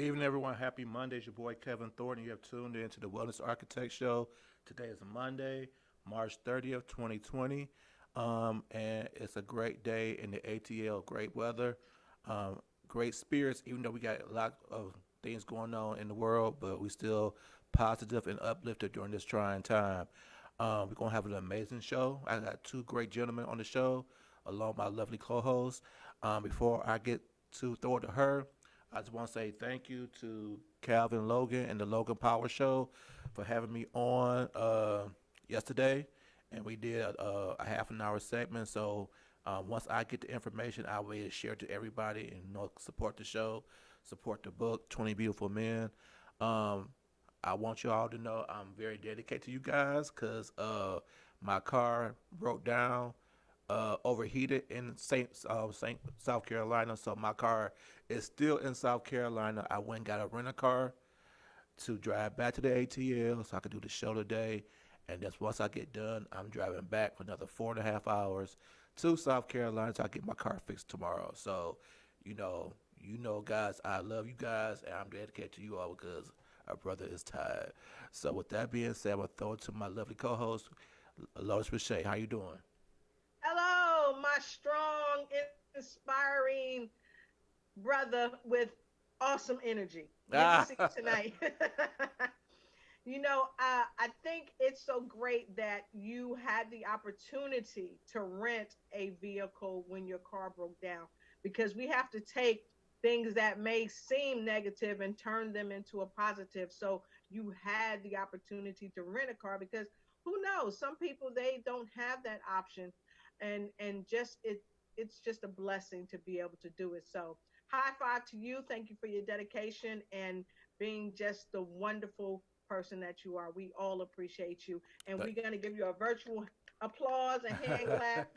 Good evening, everyone. Happy Monday. It's your boy Kevin Thornton. You have tuned in to the Wellness Architect Show. Today is Monday, March 30th, 2020. And it's a great day in the ATL. Great weather, great spirits, even though we got a lot of things going on in the world, but we still positive and uplifted during this trying time. We're going to have an amazing show. I got two great gentlemen on the show, along with my lovely co-host. Before I get to throw it to her, I just want to say thank you to Calvin Logan and the Logan Power Show for having me on yesterday, and we did a half an hour segment. So once I get the information, I will share it to everybody and support the show, support the book, 20 Beautiful Men. Um, I want you all to know I'm very dedicated to you guys because my car broke down, overheated in Saint South Carolina. So my car is still in South Carolina. I went and got a rental car to drive back to the ATL so I could do the show today. And just once I get done, I'm driving back for another 4.5 hours to South Carolina so I get my car fixed tomorrow. So, guys, I love you guys, and I'm dedicated to you all because our brother is tired. So, with that being said, I'm gonna throw it to my lovely co-host, Lotus Richey. How you doing? Hello, my strong, inspiring brother with awesome energy. Good to Ah, see you tonight. I think it's so great that you had the opportunity to rent a vehicle when your car broke down because we have to take things that may seem negative and turn them into a positive. So you had the opportunity to rent a car because who knows? Some people they don't have that option, and just it's just a blessing to be able to do it. So high five to you. Thank you for your dedication and being just the wonderful person that you are. We all appreciate you. And we're th- going to give you a virtual applause, a hand clap.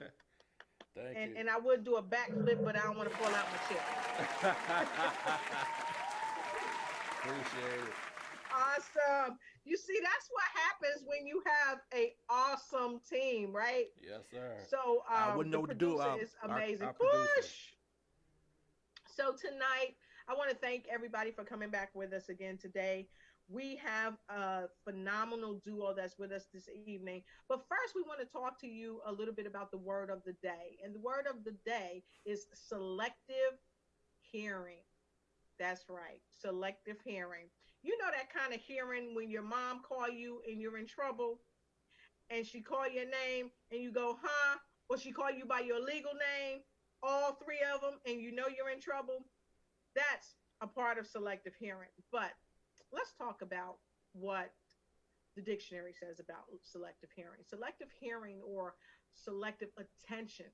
thank And, you. and I would do a backflip, but I don't want to fall out my chair. Appreciate it. Awesome. You see, that's what happens when you have a awesome team, right? Yes, sir. So I wouldn't know the what to do. producer is amazing. Our producer. Push. So tonight, I want to thank everybody for coming back with us again today. We have a phenomenal duo that's with us this evening. But first, we want to talk to you a little bit about the word of the day. And the word of the day is selective hearing. That's right, selective hearing. You know that kind of hearing when your mom call you and you're in trouble and she call your name and you go, huh? Or she call you by your legal name, all three of them, and you know you're in trouble. That's a part of selective hearing. But let's talk about what the dictionary says about selective hearing. Selective hearing or selective attention.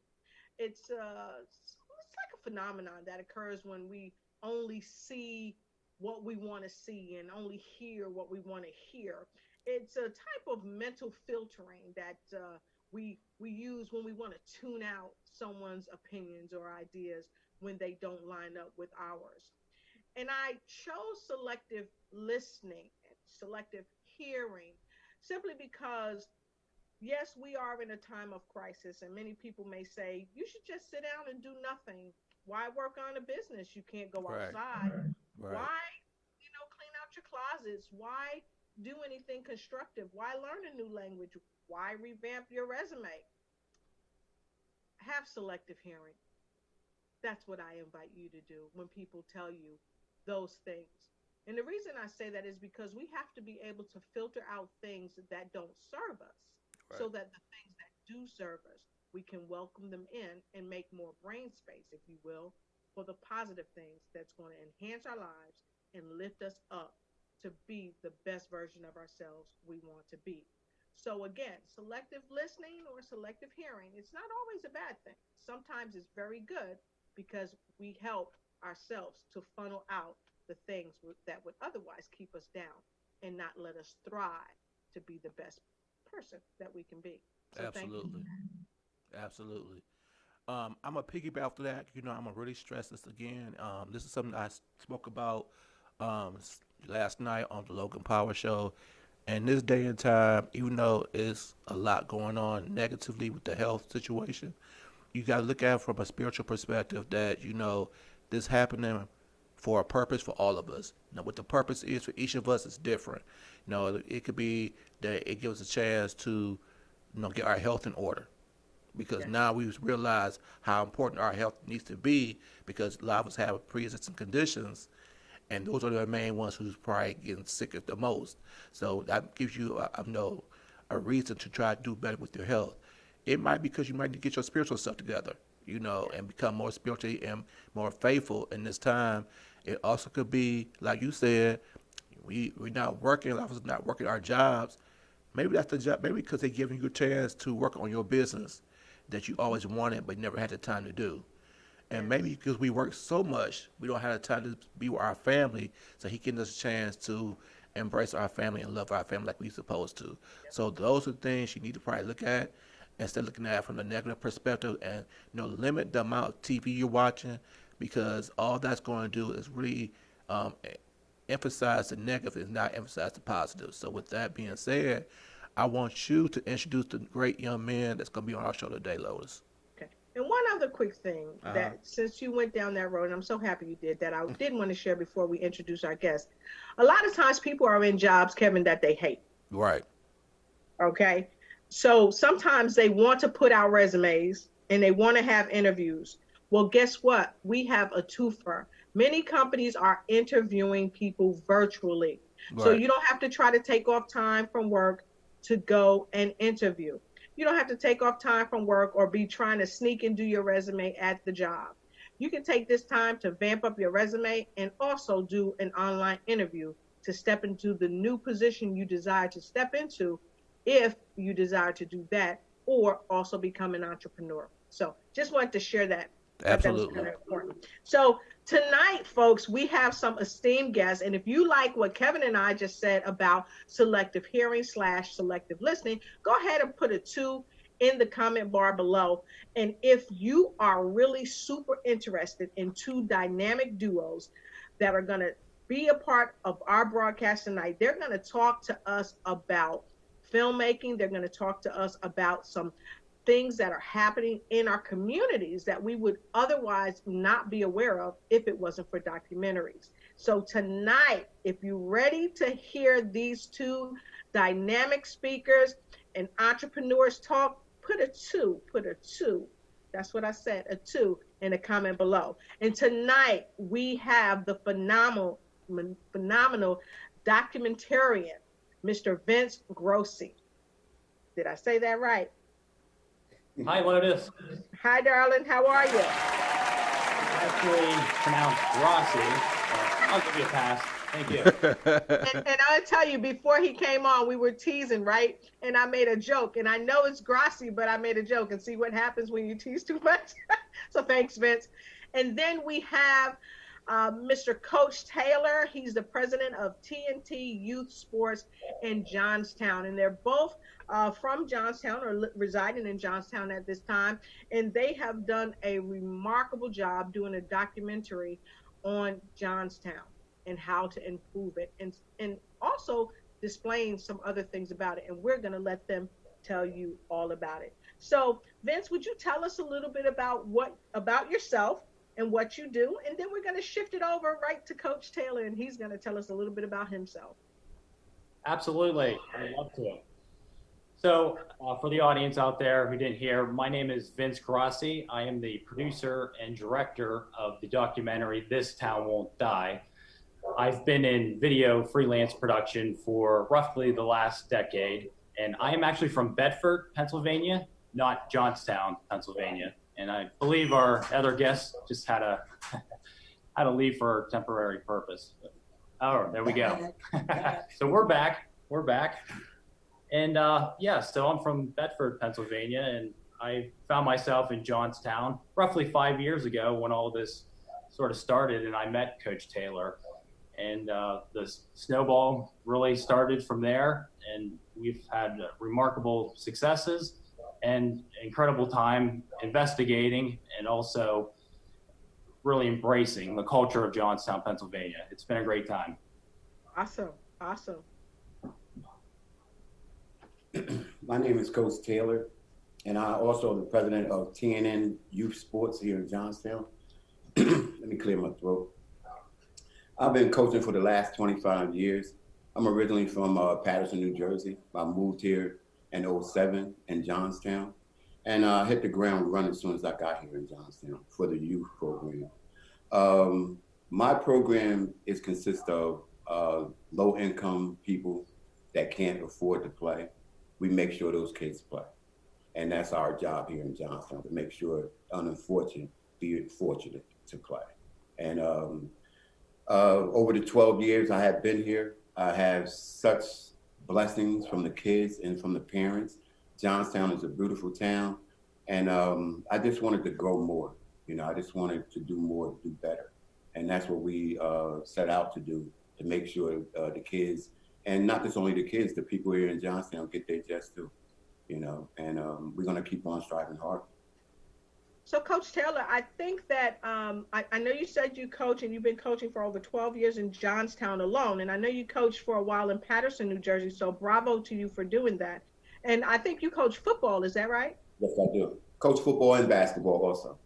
It's like a phenomenon that occurs when we only see what we want to see and only hear what we want to hear. It's a type of mental filtering that we use when we want to tune out someone's opinions or ideas when they don't line up with ours. And I chose selective listening and selective hearing simply because, yes, we are in a time of crisis, and many people may say, you should just sit down and do nothing. Why work on a business? You can't go Right. outside. Right. Why, clean out your closets? Why do anything constructive? Why learn a new language? Why revamp your resume? Have selective hearing. That's what I invite you to do when people tell you those things. And the reason I say that is because we have to be able to filter out things that don't serve us Right. so that the things that do serve us, we can welcome them in and make more brain space, if you will, for the positive things that's going to enhance our lives and lift us up to be the best version of ourselves we want to be. So again, selective listening or selective hearing, it's not always a bad thing. Sometimes it's very good because we help ourselves to funnel out the things that would otherwise keep us down and not let us thrive to be the best person that we can be. So thank you for Absolutely. that. Absolutely. I'm a piggyback off of that. I'm gonna really stress this again. This is something spoke about last night on the Logan Power Show. And this day and time, even though it's a lot going on negatively with the health situation, you got to look at it from a spiritual perspective that this happening for a purpose for all of us. Now, what the purpose is for each of us is different. It could be that it gives us a chance to, get our health in order, because now we realize how important our health needs to be, because a lot of us have pre-existing conditions, and those are the main ones who's probably getting sicker the most. So that gives you, a reason to try to do better with your health. It might be because you might need to get your spiritual stuff together, and become more spiritually and more faithful in this time. It also could be, like you said, we're not working, a lot of us not working our jobs. Maybe that's the job, maybe because they're giving you a chance to work on your business that you always wanted but never had the time to do. And maybe because we work so much, we don't have the time to be with our family, so he gives us a chance to embrace our family and love our family like we're supposed to. So those are things you need to probably look at instead of looking at it from the negative perspective, and limit the amount of TV you're watching, because all that's going to do is really emphasize the negative and not emphasize the positive. So with that being said, I want you to introduce the great young man that's going to be on our show today, Lotus. And one other quick thing that since you went down that road, and I'm so happy you did that, I did want to share before we introduce our guest. A lot of times people are in jobs, Kevin, that they hate. Right. Okay. So sometimes they want to put out resumes and they want to have interviews. Well, guess what? We have a twofer. Many companies are interviewing people virtually. Right. So you don't have to try to take off time from work to go and interview. You don't have to take off time from work or be trying to sneak and do your resume at the job. You can take this time to vamp up your resume and also do an online interview to step into the new position you desire to step into, if you desire to do that, or also become an entrepreneur. So just wanted to share that. Absolutely. That was kind of important. So tonight, folks, we have some esteemed guests. And if you like what Kevin and I just said about selective hearing / selective listening, go ahead and put a 2 in the comment bar below. And if you are really super interested in 2 dynamic duos that are going to be a part of our broadcast tonight, they're going to talk to us about filmmaking. They're going to talk to us about some things that are happening in our communities that we would otherwise not be aware of if it wasn't for documentaries. So tonight, if you're ready to hear these 2 dynamic speakers and entrepreneurs talk, put a 2. That's what I said, a 2 in the comment below. And tonight we have the phenomenal documentarian, Mr. Vince Grassi. Did I say that right? Hi, Lotus. Hi, darling. How are you? Actually pronounced Grassi. I'll give you a pass. Thank you. and I'll tell you, before he came on, we were teasing, right? And I made a joke. And I know it's Grassi, but I made a joke. And see what happens when you tease too much? So thanks, Vince. And then we have Mr. Coach Taylor. He's the president of TNT Youth Sports in Johnstown. And they're both from Johnstown, or residing in Johnstown at this time. And they have done a remarkable job doing a documentary on Johnstown and how to improve it, and also displaying some other things about it. And we're going to let them tell you all about it. So, Vince, would you tell us a little bit about yourself and what you do? And then we're going to shift it over right to Coach Taylor, and he's going to tell us a little bit about himself. Absolutely. I'd love to. So, for the audience out there who didn't hear, my name is Vince Grassi. I am the producer and director of the documentary This Town Won't Die. I've been in video freelance production for roughly the last decade, and I am actually from Bedford, Pennsylvania, not Johnstown, Pennsylvania. And I believe our other guest just had to leave for a temporary purpose. Oh, there we go. So we're back. And so I'm from Bedford, Pennsylvania, and I found myself in Johnstown roughly 5 years ago when all this sort of started, and I met Coach Taylor. And the snowball really started from there, and we've had remarkable successes and incredible time investigating and also really embracing the culture of Johnstown, Pennsylvania. It's been a great time. Awesome. My name is Coach Taylor, and I also am the president of TNN Youth Sports here in Johnstown. Let me clear my throat. I've been coaching for the last 25 years. I'm originally from Patterson, New Jersey. I moved here in '07 in Johnstown, and I hit the ground running as soon as I got here in Johnstown for the youth program. Um, my program is consist of low income people that can't afford to play. We make sure those kids play, and that's our job here in Johnstown to make sure unfortunate be fortunate to play. And over the 12 years I have been here, I have such blessings from the kids and from the parents. Johnstown is a beautiful town, and I just wanted to grow more. You know, I just wanted to do more, to do better, and that's what we set out to do, to make sure the kids, and not just only the kids, the people here in Johnstown get their just due. You know, and we're gonna keep on striving hard. So, Coach Taylor, I think that I know you said you coach and you've been coaching for over 12 years in Johnstown alone. And I know you coached for a while in Patterson, New Jersey. So, bravo to you for doing that. And I think you coach football. Is that right? Yes, I do. Coach football and basketball also.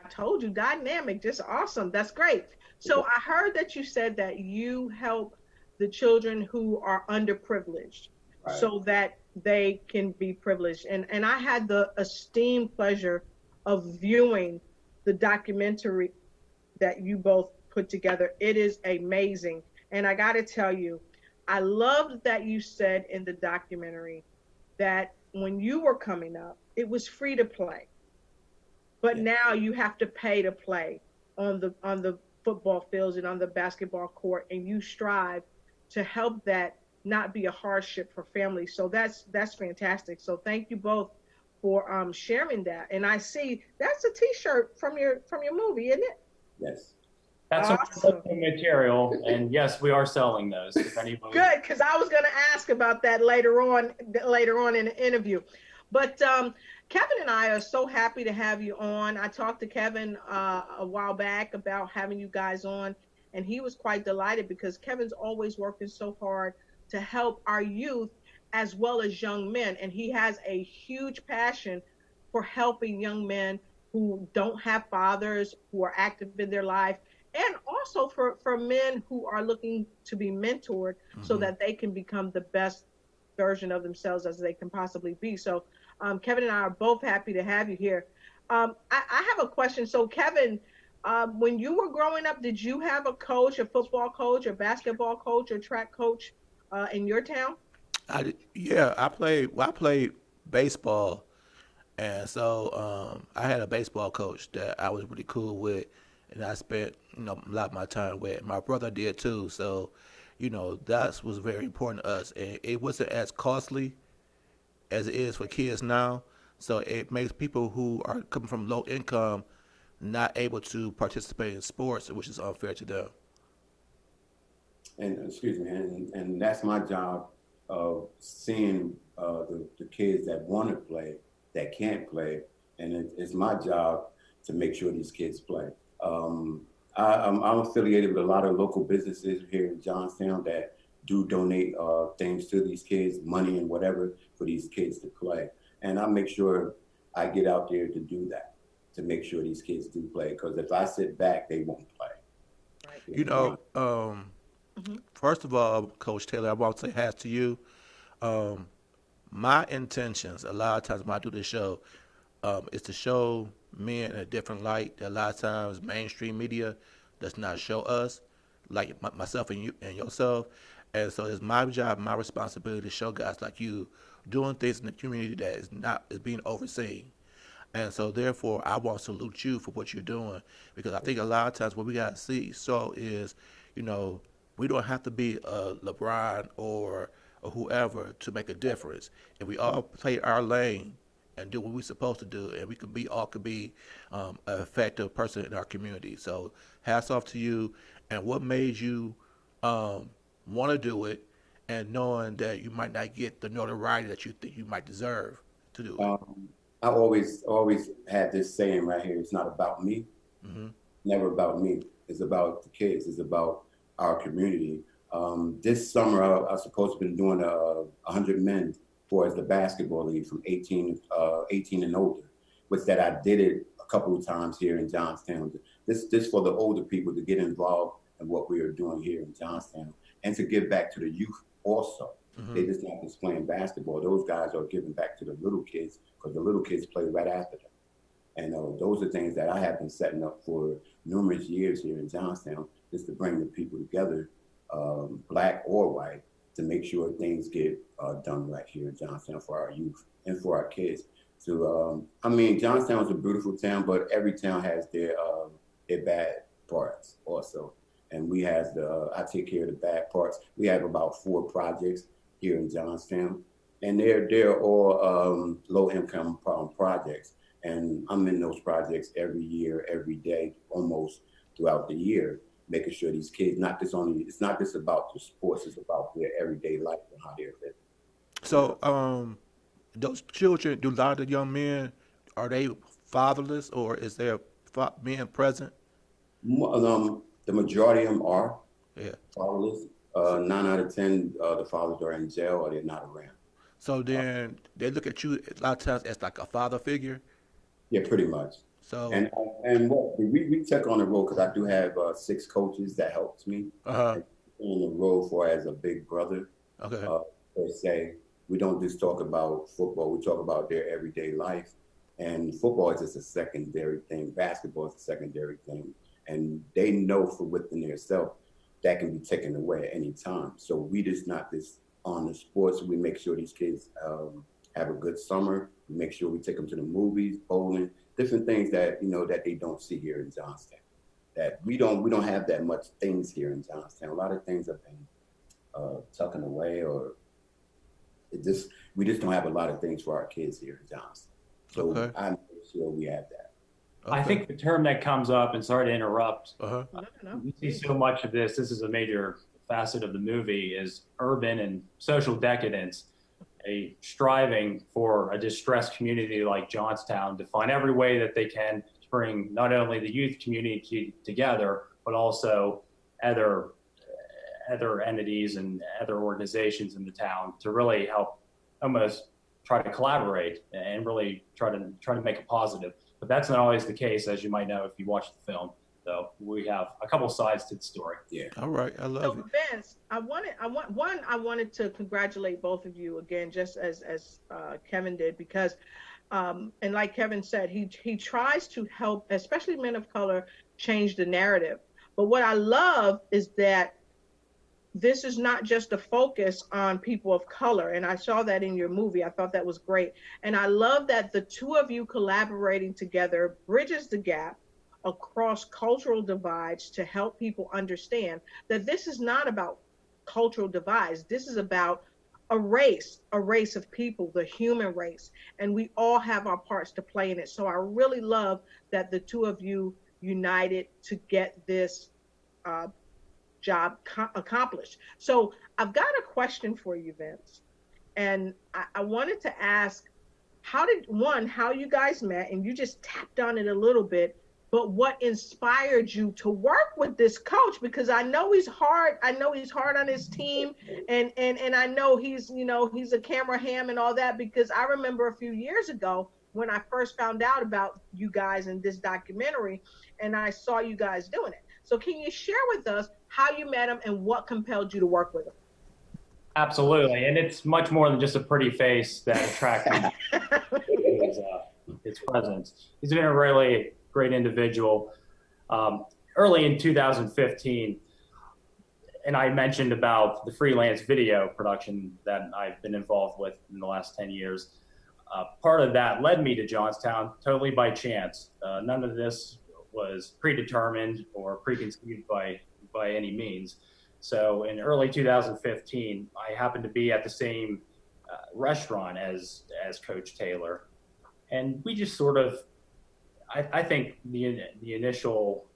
I told you, dynamic, just awesome. That's great. So, I heard that you said that you help the children who are underprivileged, Right. so that they can be privileged. And I had the esteemed pleasure of viewing the documentary that you both put together. It is amazing. And I got to tell you, I loved that you said in the documentary that when you were coming up, it was free to play. But Yeah. now you have to pay to play on the football fields and on the basketball court, and you strive to help that not be a hardship for families. So that's fantastic. So thank you both for sharing that. And I see that's a T-shirt from your movie, isn't it? Yes. That's Awesome. some material, and yes, we are selling those. If anybody, Good, because I was going to ask about that later on in the interview. But Kevin and I are so happy to have you on. I talked to Kevin a while back about having you guys on, and he was quite delighted because Kevin's always working so hard to help our youth as well as young men. And he has a huge passion for helping young men who don't have fathers, who are active in their life, and also for men who are looking to be mentored so that they can become the best version of themselves as they can possibly be. So Kevin and I are both happy to have you here. I have a question. So Kevin, when you were growing up, did you have a coach, a football coach, a basketball coach, or track coach in your town? Yeah, I played baseball, and so I had a baseball coach that I was really cool with, and I spent a lot of my time with. My brother did too, so that was very important to us, and it wasn't as costly as it is for kids now. So it makes people who are coming from low income not able to participate in sports, which is unfair to them. And excuse me, and that's my job of seeing the kids that want to play, that can't play, and it's my job to make sure these kids play. I'm affiliated with a lot of local businesses here in Johnstown that do donate things to these kids, money and whatever, for these kids to play. And I make sure I get out there to do that, to make sure these kids do play. Because if I sit back, they won't play. Right. You know, Mhm. first of all, Coach Taylor, I want to say hats to you. Um, my intentions, a lot of times when I do this show, is to show men in a different light that a lot of times mainstream media does not show us, like myself and you and yourself. And so it's my job, my responsibility to show guys like you doing things in the community that is being overseen. And so therefore I want to salute you for what you're doing, because I think a lot of times what we gotta see is, you know, we don't have to be a LeBron or whoever to make a difference. If we all play our lane and do what we're supposed to do, and we could be an effective person in our community. So hats off to you. And what made you want to do it, and knowing that you might not get the notoriety that you think you might deserve to do it. I always had this saying right here: it's not about me, Hmm. never about me. It's about the kids. It's about our community. This summer, I was supposed to be doing 100 men for the basketball league from 18 and older, which that I did it a couple of times here in Johnstown this for the older people to get involved in what we are doing here in Johnstown and to give back to the youth also. They just not just playing basketball. Those guys are giving back to the little kids because the little kids play right after them. And those are things that I have been setting up for numerous years here in Johnstown, just to bring the people together, black or white, to make sure things get done right here in Johnstown for our youth and for our kids. So, I mean, Johnstown is a beautiful town, but every town has their bad parts also. And we have I take care of the bad parts. We have about 4 projects here in Johnstown, and they're all low income projects. And I'm in those projects every year, every day, almost throughout the year, making sure these kids, it's not just about the sports, it's about their everyday life and how they're living. So, those children, do a lot of the young men, are they fatherless, or is there men present? The majority of them are Yeah. fatherless. 9 out of 10, the fathers are in jail or they're not around. So then they look at you a lot of times as like a father figure. Yeah, pretty much. So and what we took on the road, because I do have 6 coaches that helps me on the road for as a big brother. Okay. Per se, we don't just talk about football. We talk about their everyday life, and football is just a secondary thing. Basketball is a secondary thing, and they know for within themselves that can be taken away at any time. So we just not just on the sports. We make sure these kids have a good summer. We make sure we take them to the movies, bowling, different things that that they don't see here in Johnstown. That we don't have that much things here in Johnstown. A lot of things have been tucking away, or we just don't have a lot of things for our kids here in Johnstown. So I make sure we have that. I think the term that comes up, and sorry to interrupt, No. we see so much of this. This is a major facet of the movie, is urban and social decadence, a striving for a distressed community like Johnstown to find every way that they can to bring not only the youth community together, but also other entities and other organizations in the town to really help almost try to collaborate and really try to make a positive. But that's not always the case, as you might know if you watch the film. So we have a couple sides to the story. Yeah. All right. I love it. Vince, I wanted to congratulate both of you again, just as Kevin did, because and like Kevin said, he tries to help, especially men of color, change the narrative. But what I love is that this is not just a focus on people of color. And I saw that in your movie. I thought that was great. And I love that the two of you collaborating together bridges the gap across cultural divides to help people understand that this is not about cultural divides. This is about a race of people, the human race. And we all have our parts to play in it. So I really love that the two of you united to get this job accomplished. So I've got a question for you, Vince. And I wanted to ask, how you guys met, and you just tapped on it a little bit, but what inspired you to work with this coach? Because I know he's hard. I know he's hard on his team, and I know he's a camera ham and all that, because I remember a few years ago when I first found out about you guys in this documentary, and I saw you guys doing it. So can you share with us how you met him and what compelled you to work with him? Absolutely, and it's much more than just a pretty face that attracted his presence. He's been a really great individual. Early in 2015, and I mentioned about the freelance video production that I've been involved with in the last 10 years. Part of that led me to Johnstown totally by chance. None of this was predetermined or preconceived by any means. So in early 2015, I happened to be at the same restaurant as Coach Taylor, and we just sort of, I think the initial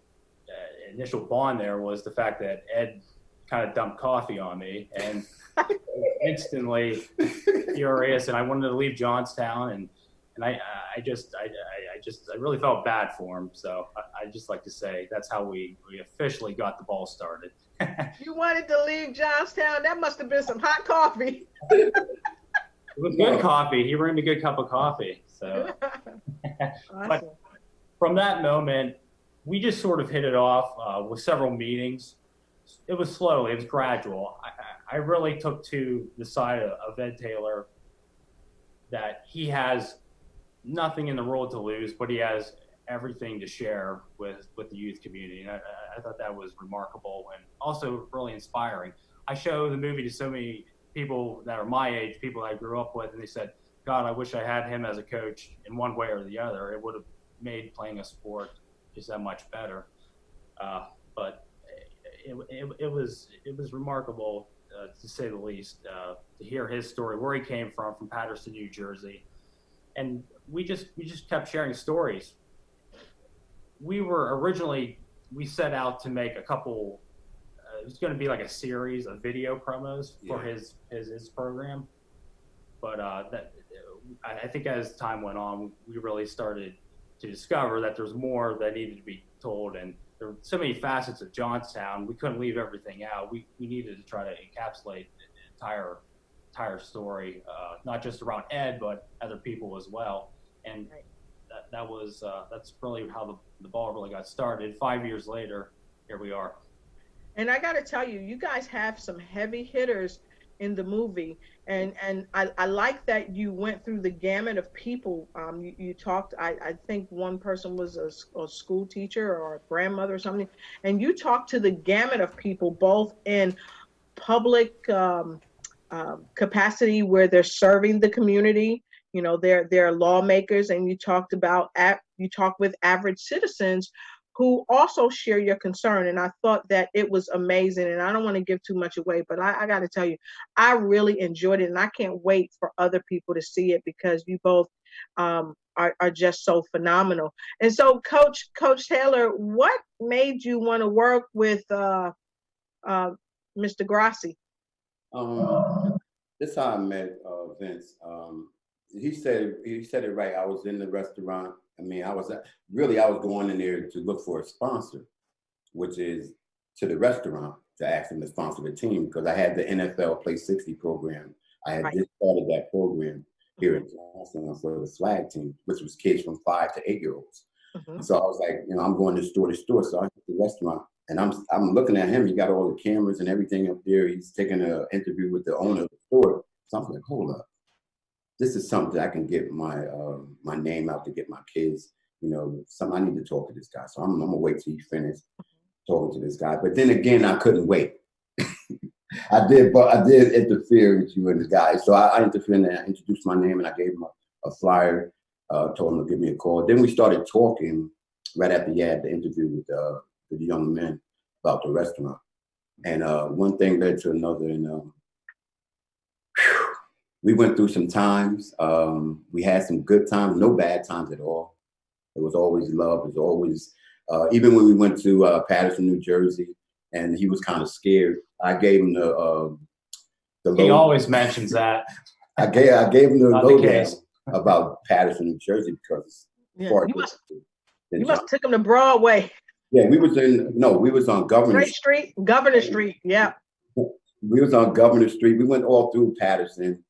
bond there was the fact that Ed kind of dumped coffee on me, and instantly furious, and I wanted to leave Johnstown, and I really felt bad for him. So I just like to say that's how we officially got the ball started. You wanted to leave Johnstown? That must have been some hot coffee. It was good coffee. He brought me a good cup of coffee. So, Awesome. But from that moment, we just sort of hit it off with several meetings. It was slow. It was gradual. I really took to the side of Ed Taylor that he has nothing in the world to lose, but he has everything to share with the youth community. And I thought that was remarkable and also really inspiring. I show the movie to so many people that are my age, people I grew up with, and they said, God, I wish I had him as a coach in one way or the other. It would have made playing a sport just that much better. But it was remarkable, to say the least, to hear his story, where he came from Paterson, New Jersey. And we just kept sharing stories. We set out to make a couple, it was going to be like a series of video promos for his program. But I think as time went on, we really started to discover that there's more that needed to be told. And there were so many facets of Johnstown, we couldn't leave everything out. We needed to try to encapsulate the entire story, not just around Ed, but other people as well. And that's really how the ball really got started. 5 years later, here we are. And I got to tell you, you guys have some heavy hitters in the movie, and I like that you went through the gamut of people. You talked. I think one person was a school teacher or a grandmother or something, and you talked to the gamut of people, both in public capacity where they're serving the community. You know, they're lawmakers, and you talked with average citizens who also share your concern. And I thought that it was amazing. And I don't want to give too much away, but I got to tell you, I really enjoyed it. And I can't wait for other people to see it, because you both are just so phenomenal. And so, Coach Taylor, what made you want to work with Mr. Grassi? This is how I met Vince. He said it right. I was in the restaurant. I mean, I was going in there to look for a sponsor, which is to the restaurant, to ask them to sponsor the team, because I had the NFL Play 60 program. I had just started that program here in Johnstown for the flag team, which was kids from 5 to 8 year olds. Mm-hmm. So I was like, I'm going to store to store. So I hit the restaurant, and I'm looking at him. He got all the cameras and everything up there. He's taking an interview with the owner of the store. So I'm like, hold up. This is something I can get my name out to, get my kids, I need to talk to this guy. So I'm gonna wait till he finished talking to this guy. But then again, I couldn't wait. I did interfere with you and the guy. So I interfered and I introduced my name, and I gave him a flyer, told him to give me a call. Then we started talking right after he had the interview with the young men about the restaurant. And one thing led to another, and we went through some times. We had some good times, no bad times at all. It was always love. It was always, even when we went to Paterson, New Jersey, and he was kind of scared, I gave him the he always mentions that. I gave him the lowdown about Paterson, New Jersey, because you must took him to Broadway. Yeah, we was on Governor Street. Yeah. We was on Governor Street. We went all through Paterson,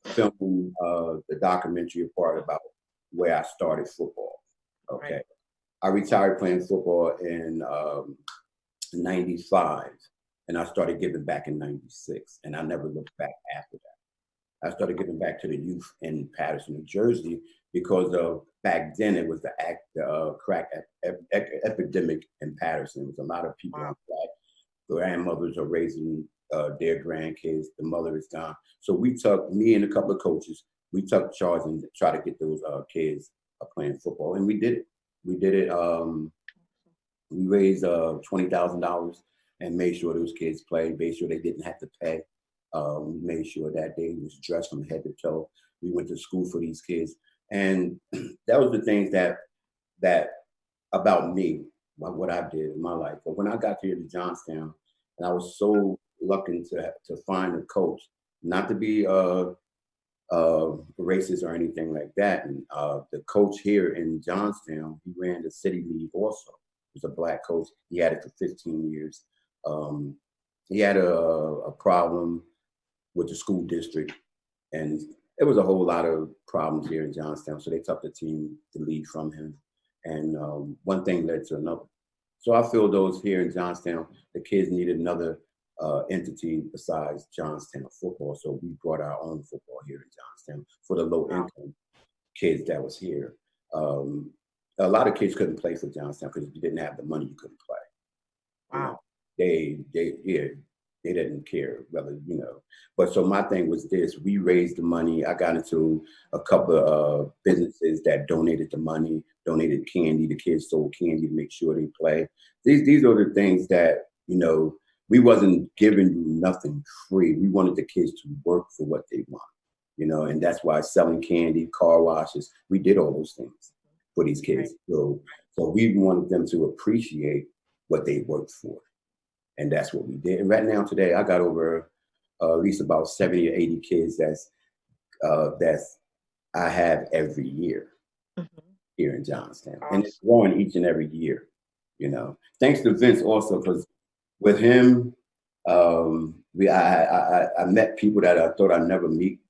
filming the documentary part about where I started football. Okay. Right. I retired playing football in 95, and I started giving back in 96, and I never looked back after that. I started giving back to the youth in Paterson, New Jersey, because of back then it was the crack epidemic in Patterson. It was a lot of people on crack. Grandmothers are raising their grandkids. The mother is gone. So me and a couple of coaches, we took charge and tried to get those kids playing football, and we did it. We did it. We raised $20,000 and made sure those kids played. Made sure they didn't have to pay. We made sure that they was dressed from head to toe. We went to school for these kids, and that was the things that about me, what I did in my life. But when I got here to Johnstown, and I was so lucky to find a coach, not to be racist or anything like that. And the coach here in Johnstown, he ran the city league also. He was a black coach. He had it for 15 years. He had a problem with the school district, and it was a whole lot of problems here in Johnstown. So they took the lead from him. And one thing led to another. So I feel those here in Johnstown, the kids needed another entity besides Johnstown football. So we brought our own football here in Johnstown for the low income kids that was here. A lot of kids couldn't play for Johnstown because if you didn't have the money, you couldn't play. You know, they didn't care whether, But so my thing was this: we raised the money. I got into a couple of businesses that donated the money, donated candy. The kids sold candy to make sure they play. These are the things that we wasn't giving you nothing free. We wanted the kids to work for what they want, and that's why selling candy, car washes, we did all those things for these kids. Right. So we wanted them to appreciate what they worked for. And that's what we did. And right now today, I got over at least about 70 or 80 kids that's I have every year here in Johnstown. Awesome. And it's growing each and every year, Thanks to Vince also, because with him, I met people that I thought I'd never meet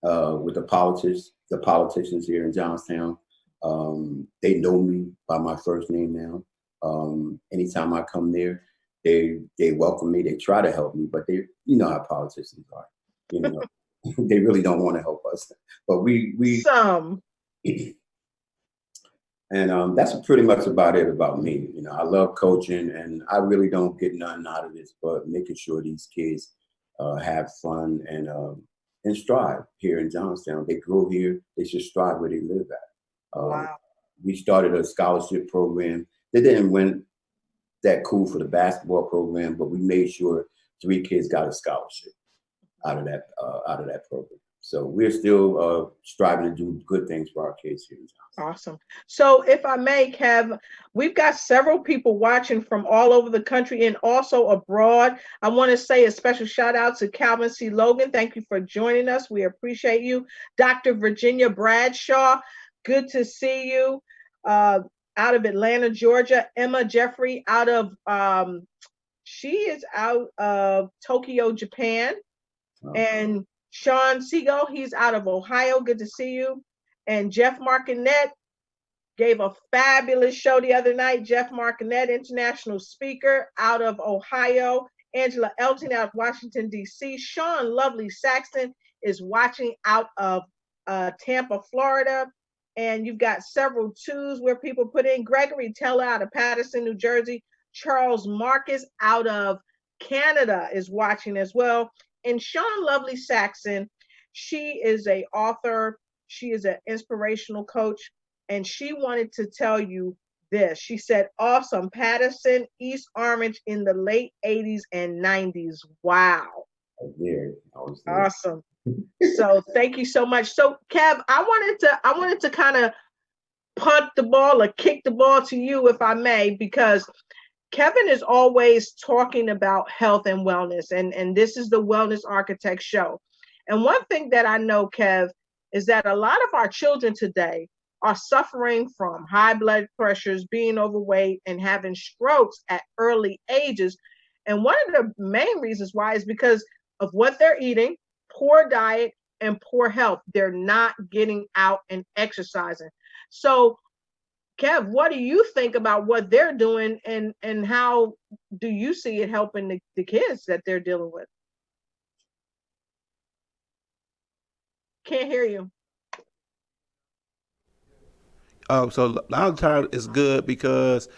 with the politicians here in Johnstown. They know me by my first name now. Anytime I come there, they welcome me. They try to help me, but you know how politicians are. They really don't want to help us. But we some. And that's pretty much about it about me. I love coaching, and I really don't get nothing out of this, but making sure these kids have fun and strive here in Johnstown. They grow here. They should strive where they live at. Wow. We started a scholarship program. They didn't win that cool for the basketball program, but we made sure 3 kids got a scholarship out of that program. So we're still striving to do good things for our kids here in Johnstown. Awesome. So if I may, Kev, we've got several people watching from all over the country and also abroad. I want to say a special shout out to Calvin C. Logan. Thank you for joining us. We appreciate you. Dr. Virginia Bradshaw, good to see you. Out of Atlanta, Georgia. Emma Jeffrey out of she is out of Tokyo, Japan. And Sean Seago, he's out of Ohio. Good to see you. And Jeff Martinet gave a fabulous show the other night. Jeff Martinet, international speaker out of Ohio. Angela Elton out of Washington, D.C. Sean Lovely Saxton is watching out of Tampa, Florida. And you've got several twos where people put in. Gregory Teller out of Paterson, New Jersey. Charles Marcus out of Canada is watching as well. And Sean Lovely Saxon, she is an author. She is an inspirational coach. And she wanted to tell you this. She said, awesome, Paterson, East Orange in the late 80s and 90s. Wow. Awesome. So thank you so much. So Kev, I wanted to kind of punt the ball or kick the ball to you, if I may, because Kevin is always talking about health and wellness, and this is the Wellness Architect Show. And one thing that I know, Kev, is that a lot of our children today are suffering from high blood pressures, being overweight, and having strokes at early ages. And one of the main reasons why is because of what they're eating, poor diet, and poor health. They're not getting out and exercising. So, Kev, what do you think about what they're doing, and how do you see it helping the kids that they're dealing with? Can't hear you. So a lot of times it's good because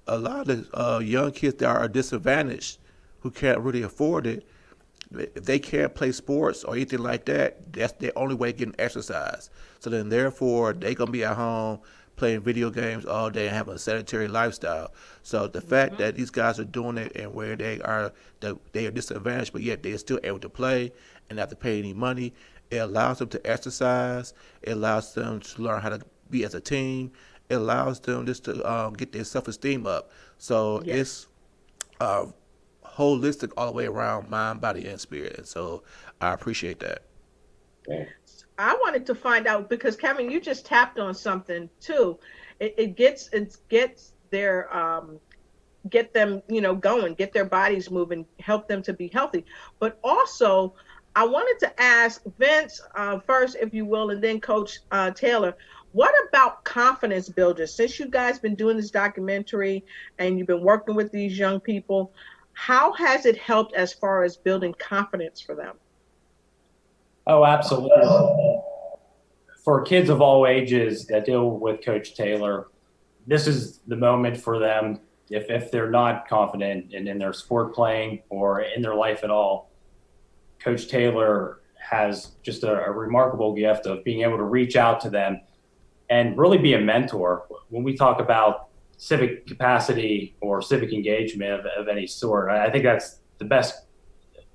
a lot of young kids that are disadvantaged who can't really afford it, if they can't play sports or anything like that, that's their only way of getting exercise. So then therefore they gonna be at home playing video games all day and having a sedentary lifestyle. So the fact that these guys are doing it and where they are disadvantaged, but yet they're still able to play and not to pay any money, it allows them to exercise. It allows them to learn how to be as a team. It allows them just to get their self-esteem up. So it's holistic all the way around, mind, body, and spirit. And so I appreciate that. I wanted to find out, because Kevin, you just tapped on something too. It gets their get them going, get their bodies moving, help them to be healthy. But also, I wanted to ask Vince first, if you will, and then Coach Taylor. What about confidence builders? Since you guys been doing this documentary and you've been working with these young people, how has it helped as far as building confidence for them? Oh, absolutely. For kids of all ages that deal with Coach Taylor, this is the moment for them. If they're not confident in their sport playing or in their life at all, Coach Taylor has just a remarkable gift of being able to reach out to them and really be a mentor. When we talk about civic capacity or civic engagement of any sort, I think that's the best.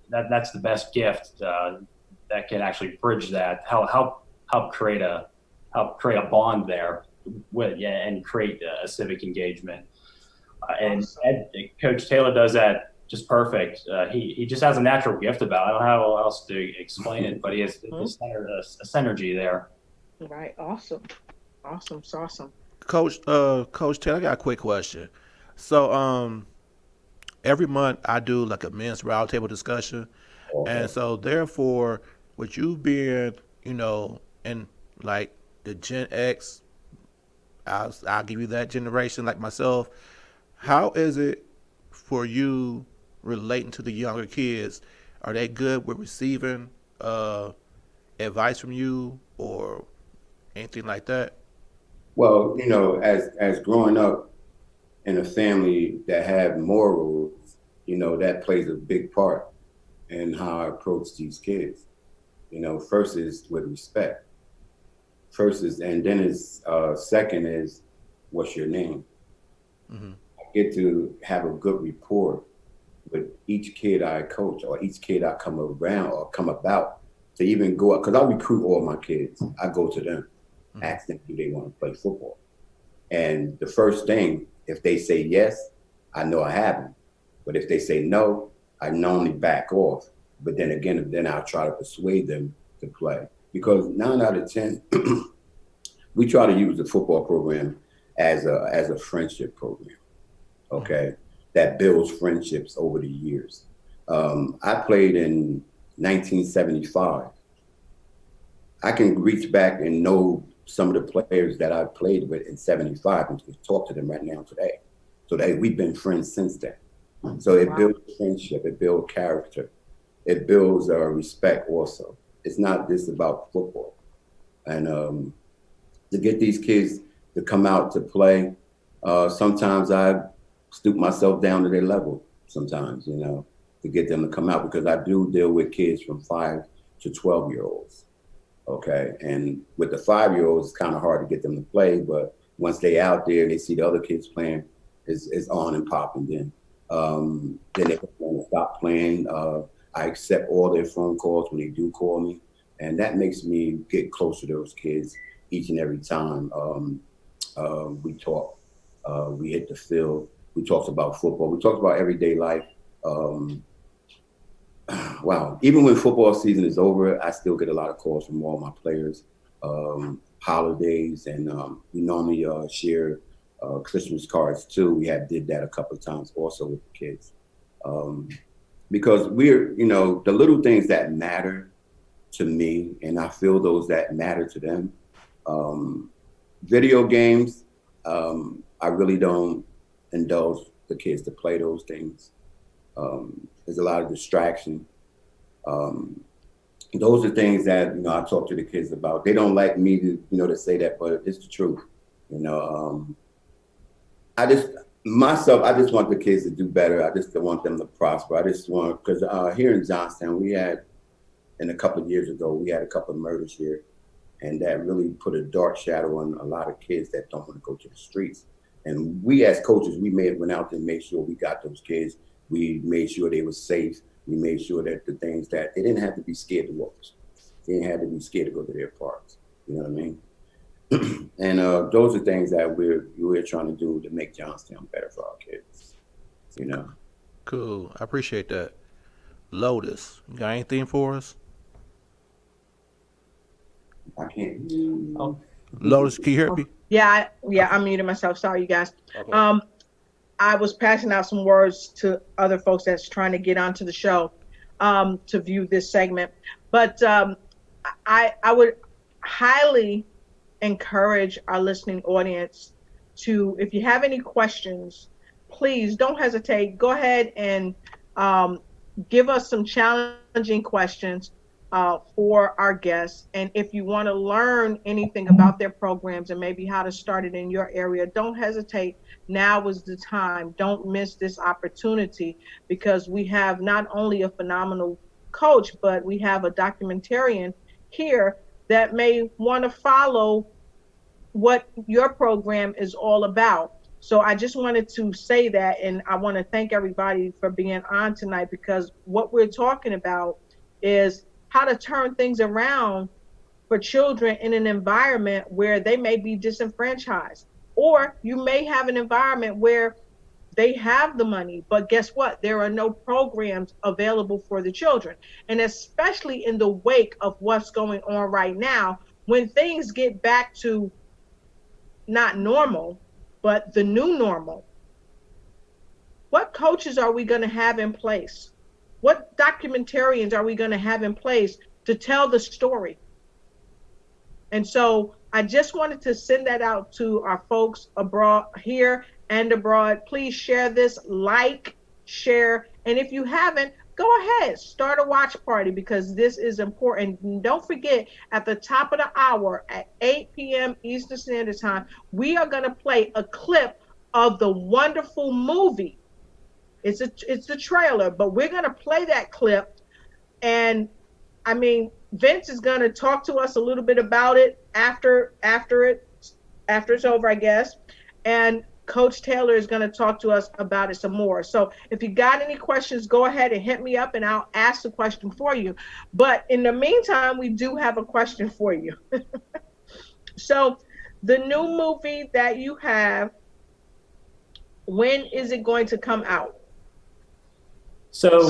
That's the best gift that can actually bridge that. Help create a bond there with and create a civic engagement. And Coach Taylor does that just perfect. He just has a natural gift about it. I don't know how else to explain it, but he has a synergy there. Right. Awesome. Awesome. It's awesome. Coach Taylor, I got a quick question. So, every month I do like a men's roundtable discussion, and so therefore, with you being, in like the Gen X, I'll give you that generation like myself. How is it for you relating to the younger kids? Are they good with receiving advice from you or anything like that? Well, as growing up in a family that had morals, that plays a big part in how I approach these kids. First is with respect. First is, and then is second is, what's your name? Mm-hmm. I get to have a good rapport with each kid I coach or each kid I come around or come about to even go up, because I recruit all my kids. I go to them, ask them, do they want to play football? And the first thing, if they say yes, I know I have them. But if they say no, I normally back off. But then again, I'll try to persuade them to play. Because 9 out of 10, we try to use the football program as a friendship program, okay, that builds friendships over the years. I played in 1975. I can reach back and know some of the players that I played with in 75 and talk to them right now today. So we've been friends since then. So it builds friendship, it builds character, it builds respect also. It's not just about football. And to get these kids to come out to play, sometimes I stoop myself down to their level sometimes, to get them to come out, because I do deal with kids from 5 to 12-year-olds. Okay, and with the 5-year-olds, it's kind of hard to get them to play, but once they out there and they see the other kids playing, it's on and popping. Then they want to stop playing. I accept all their phone calls when they do call me, and that makes me get closer to those kids each and every time we talk. We hit the field. We talked about football. We talked about everyday life. Wow, even when football season is over, I still get a lot of calls from all my players, holidays, and we normally share Christmas cards too. We did that a couple of times also with the kids. Because we're, the little things that matter to me, and I feel those that matter to them. Video games, I really don't indulge the kids to play those things. There's a lot of distraction. Those are things that, I talk to the kids about. They don't like me to, to say that, but it's the truth. I just want the kids to do better. I just don't want them to prosper. I just want, because here in Johnstown, a couple of years ago, we had a couple of murders here, and that really put a dark shadow on a lot of kids that don't want to go to the streets. And we as coaches, we went out there and made sure we got those kids. We made sure they were safe. We made sure that the things that they didn't have to be scared to walk. They didn't have to be scared to go to their parks. You know what I mean? And those are things that we're trying to do to make Johnstown better for our kids. Cool. I appreciate that. Lotus, you got anything for us? I can't. Oh. Lotus, can you hear me? Yeah, I muted myself. Sorry, you guys. Okay. I was passing out some words to other folks that's trying to get onto the show to view this segment. But I would highly encourage our listening audience to, if you have any questions, please don't hesitate. Go ahead and um, give us some challenging questions for our guests. And if you want to learn anything about their programs and maybe how to start it in your area, don't hesitate. Now is the time. Don't miss this opportunity, because we have not only a phenomenal coach, but we have a documentarian here that may want to follow what your program is all about. So I just wanted to say that, and I want to thank everybody for being on tonight, because what we're talking about is how to turn things around for children in an environment where they may be disenfranchised. Or you may have an environment where they have the money, but guess what? There are no programs available for the children. And especially in the wake of what's going on right now, when things get back to not normal, but the new normal, what coaches are we going to have in place? What documentarians are we going to have in place to tell the story? And so I just wanted to send that out to our folks abroad, here and abroad. Please share this, like, share. And if you haven't, go ahead, start a watch party, because this is important. And don't forget, at the top of the hour at 8 p.m. Eastern Standard Time, we are going to play a clip of the wonderful movie. It's the trailer, but we're going to play that clip. And I mean, Vince is going to talk to us a little bit about it after it's over, I guess. And Coach Taylor is going to talk to us about it some more. So if you got any questions, go ahead and hit me up and I'll ask the question for you. But in the meantime, we do have a question for you. So the new movie that you have, when is it going to come out? So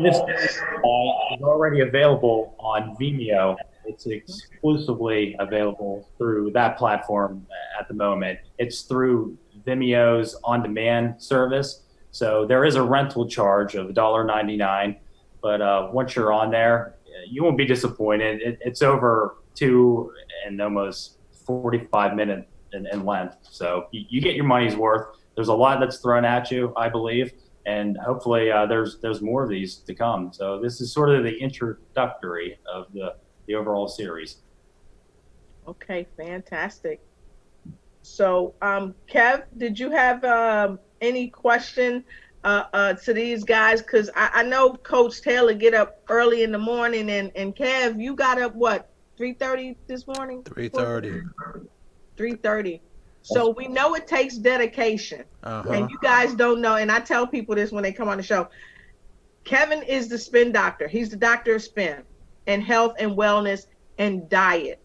this is already available on Vimeo. It's exclusively available through that platform at the moment. It's through Vimeo's on-demand service. So there is a rental charge of $1.99, but once you're on there, you won't be disappointed. It's over 2 and almost 45 minutes in length. So you get your money's worth. There's a lot that's thrown at you, I believe. And hopefully there's more of these to come. So this is sort of the introductory of the overall series. Okay, fantastic. So, Kev, did you have any question to these guys? Because I know Coach Taylor get up early in the morning, and Kev, you got up what, 3:30 this morning? 3:30. 3:30. So we know it takes dedication, and you guys don't know. And I tell people this when they come on the show. Kevin is the spin doctor. He's the doctor of spin and health and wellness and diet.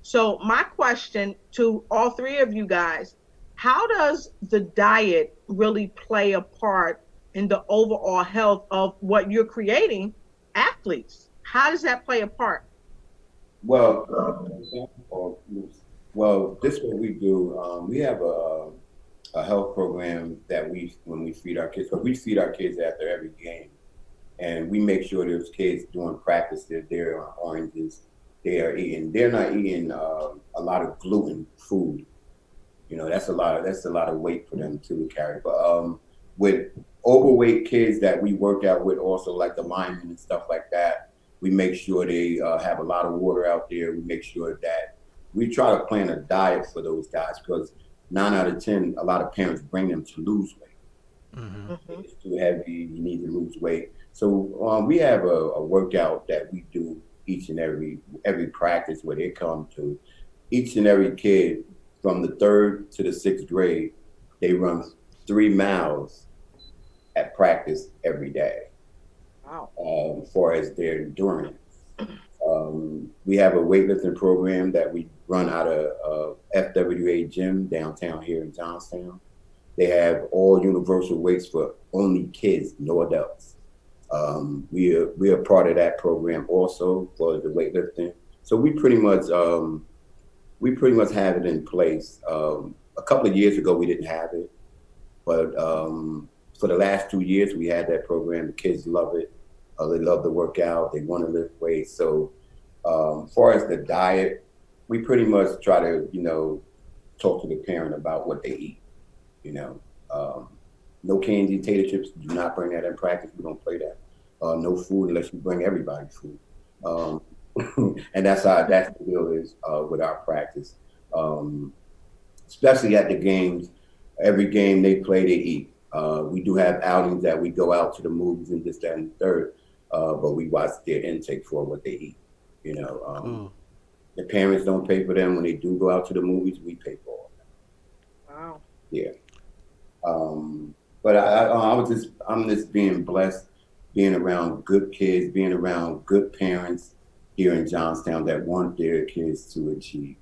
So my question to all three of you guys, how does the diet really play a part in the overall health of what you're creating, athletes? How does that play a part? Well, this is what we do. We have a health program that when we feed our kids, because we feed our kids after every game, and we make sure those kids doing practice, they're on oranges, they're not eating a lot of gluten food. You know, that's a lot of weight for them to carry. But with overweight kids that we work out with, also like the linemen and stuff like that, we make sure they have a lot of water out there. We make sure that we try to plan a diet for those guys, because 9 out of 10, a lot of parents bring them to lose weight. Mm-hmm. It's too heavy, you need to lose weight. So we have a workout that we do each and every practice where they come to. Each and every kid from the 3rd to the 6th grade, they run 3 miles at practice every day. Wow. As far as their endurance. We have a weightlifting program that we run out of FWA gym downtown here in Johnstown. They have all universal weights for only kids, no adults. We are part of that program also for the weightlifting. So we pretty much have it in place. A couple of years ago we didn't have it, but for the last 2 years we had that program. The kids love it. They love to work out. They want to lift weights. So as far as the diet, we pretty much try to, talk to the parent about what they eat. You know, no candy, tater chips. Do not bring that in practice. We don't play that. No food unless you bring everybody's food. And that's the deal is with our practice. Especially at the games. Every game they play, they eat. We do have outings that we go out to the movies and this, that, and the third, but we watch their intake for what they eat. Cool. The parents don't pay for them. When they do go out to the movies, we pay for them. Wow. Yeah. But I'm just being blessed, being around good kids, being around good parents here in Johnstown that want their kids to achieve.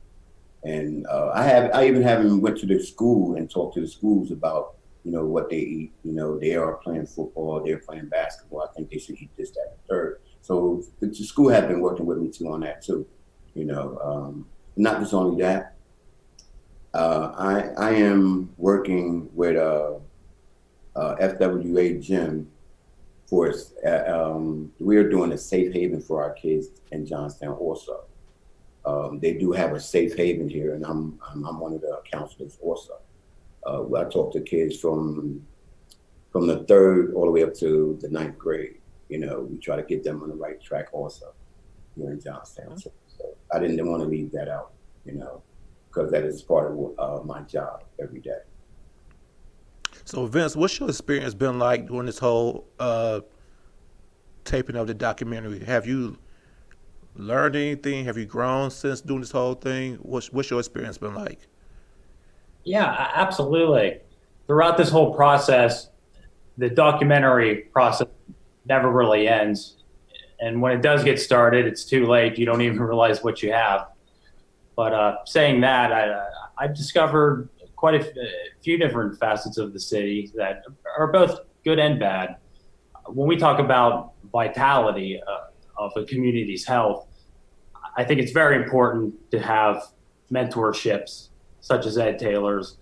And I even haven't went to the school and talked to the schools about, what they eat. They are playing football, they're playing basketball. I think they should eat this, that, and third. So the school has been working with me too on that too. Not just only that. I am working with FWA Gym for us. We are doing a safe haven for our kids in Johnstown also. They do have a safe haven here, and I'm one of the counselors also. I talk to kids from the 3rd all the way up to the 9th grade. We try to get them on the right track also here in Johnstown. So I didn't want to leave that out, because that is part of my job every day. So Vince, what's your experience been like during this whole taping of the documentary? Have you learned anything? Have you grown since doing this whole thing? What's your experience been like? Yeah, absolutely. Throughout this whole process, the documentary process never really ends. And when it does get started, it's too late. You don't even realize what you have. But saying that, I've discovered quite a few different facets of the city that are both good and bad. When we talk about vitality of a community's health, I think it's very important to have mentorships such as Ed Taylor's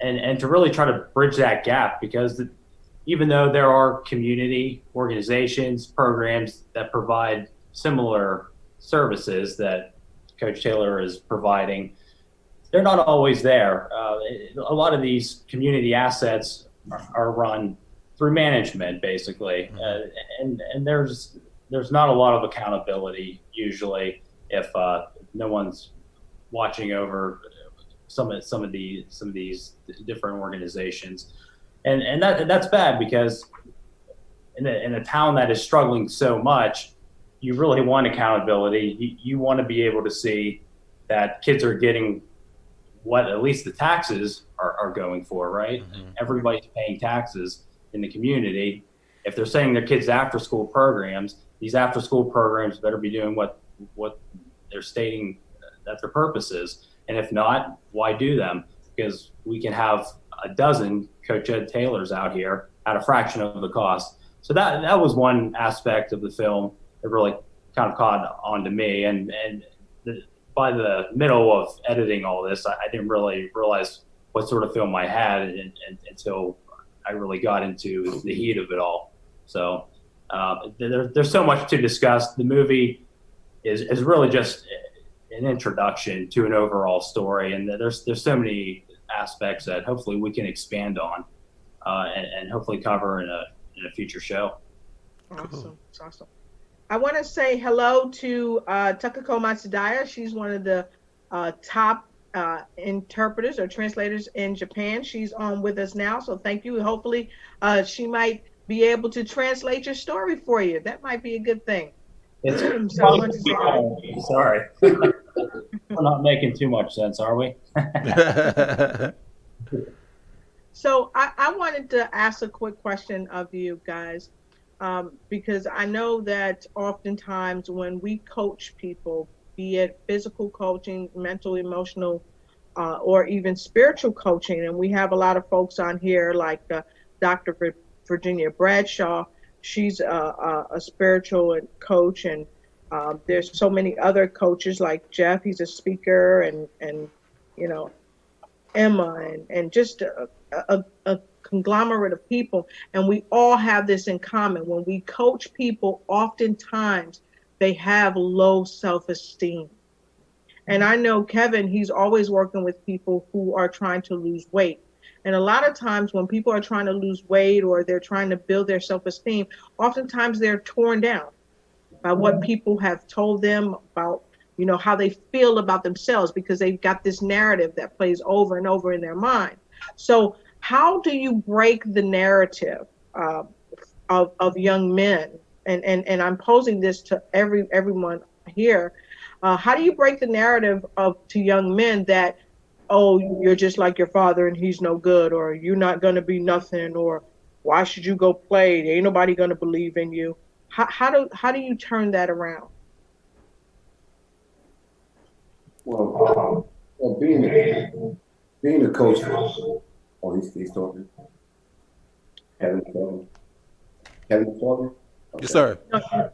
and to really try to bridge that gap, because even though there are community organizations, programs that provide similar services that Coach Taylor is providing, they're not always there. A lot of these community assets are run through management, basically, and there's not a lot of accountability usually if no one's watching over some of these different organizations, and that's bad, because in a town that is struggling so much, you really want accountability. You want to be able to see that kids are getting what at least the taxes are going for, right? Mm-hmm. Everybody's paying taxes in the community. If they're sending their kids to after-school programs, these after-school programs better be doing what they're stating that their purpose is. And if not, why do them? Because we can have a dozen Coach Ed Taylors out here at a fraction of the cost. So that was one aspect of the film that really kind of caught on to me. And by the middle of editing all this, I didn't really realize what sort of film I had until I really got into the heat of it all. So there's so much to discuss. The movie is really just an introduction to an overall story, and there's so many aspects that hopefully we can expand on and hopefully cover in a future show. Awesome. It's awesome. I want to say hello to Takako Matsudaira. She's one of the top interpreters or translators in Japan. She's on with us now, so thank you. Hopefully, she might be able to translate your story for you. That might be a good thing. So I want to say sorry. We're not making too much sense, are we? So I wanted to ask a quick question of you guys. Because I know that oftentimes when we coach people, be it physical coaching, mental, emotional, or even spiritual coaching, and we have a lot of folks on here like Dr. Virginia Bradshaw. She's a spiritual coach, and there's so many other coaches like Jeff. He's a speaker, and Emma, and just a conglomerate of people, and we all have this in common. When we coach people, oftentimes they have low self-esteem, And I know Kevin, he's always working with people who are trying to lose weight. And a lot of times when people are trying to lose weight or they're trying to build their self-esteem, oftentimes they're torn down by what people have told them about, how they feel about themselves, because they've got this narrative that plays over and over in their mind. So how do you break the narrative uh, of young men? And I'm posing this to everyone here. How do you break the narrative of to young men that, oh, you're just like your father and he's no good, or you're not gonna be nothing, or why should you go play? Ain't nobody gonna believe in you. How do you turn that around? Well, being a coach. Oh, he's talking. Kevin talking. Kevin talking. Yes, Okay. sir.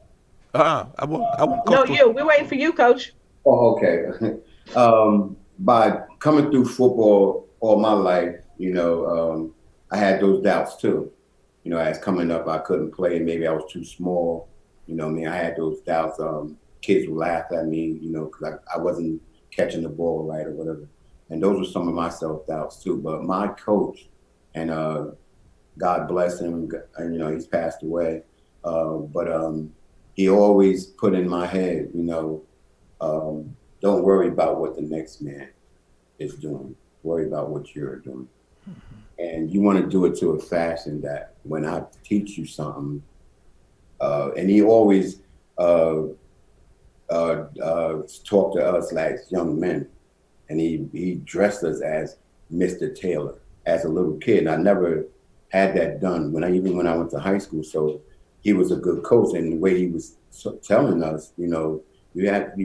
No, I want no, Coach. you. We're waiting for you, Coach. Oh, okay. By coming through football all my life, I had those doubts too. As coming up, I couldn't play. Maybe I was too small. I had those doubts. Kids would laugh at me, because I wasn't catching the ball right or whatever. And those were some of my self doubts too. But my coach, and God bless him, and he's passed away. But he always put in my head, um, don't worry about what the next man is doing. Worry about what you're doing. And you want to do it to a fashion that when I teach you something, and he always uh, talked to us like young men, and he dressed us as Mr. Taylor as a little kid. And I never had that done even when I went to high school. So he was a good coach, and the way he was telling us, you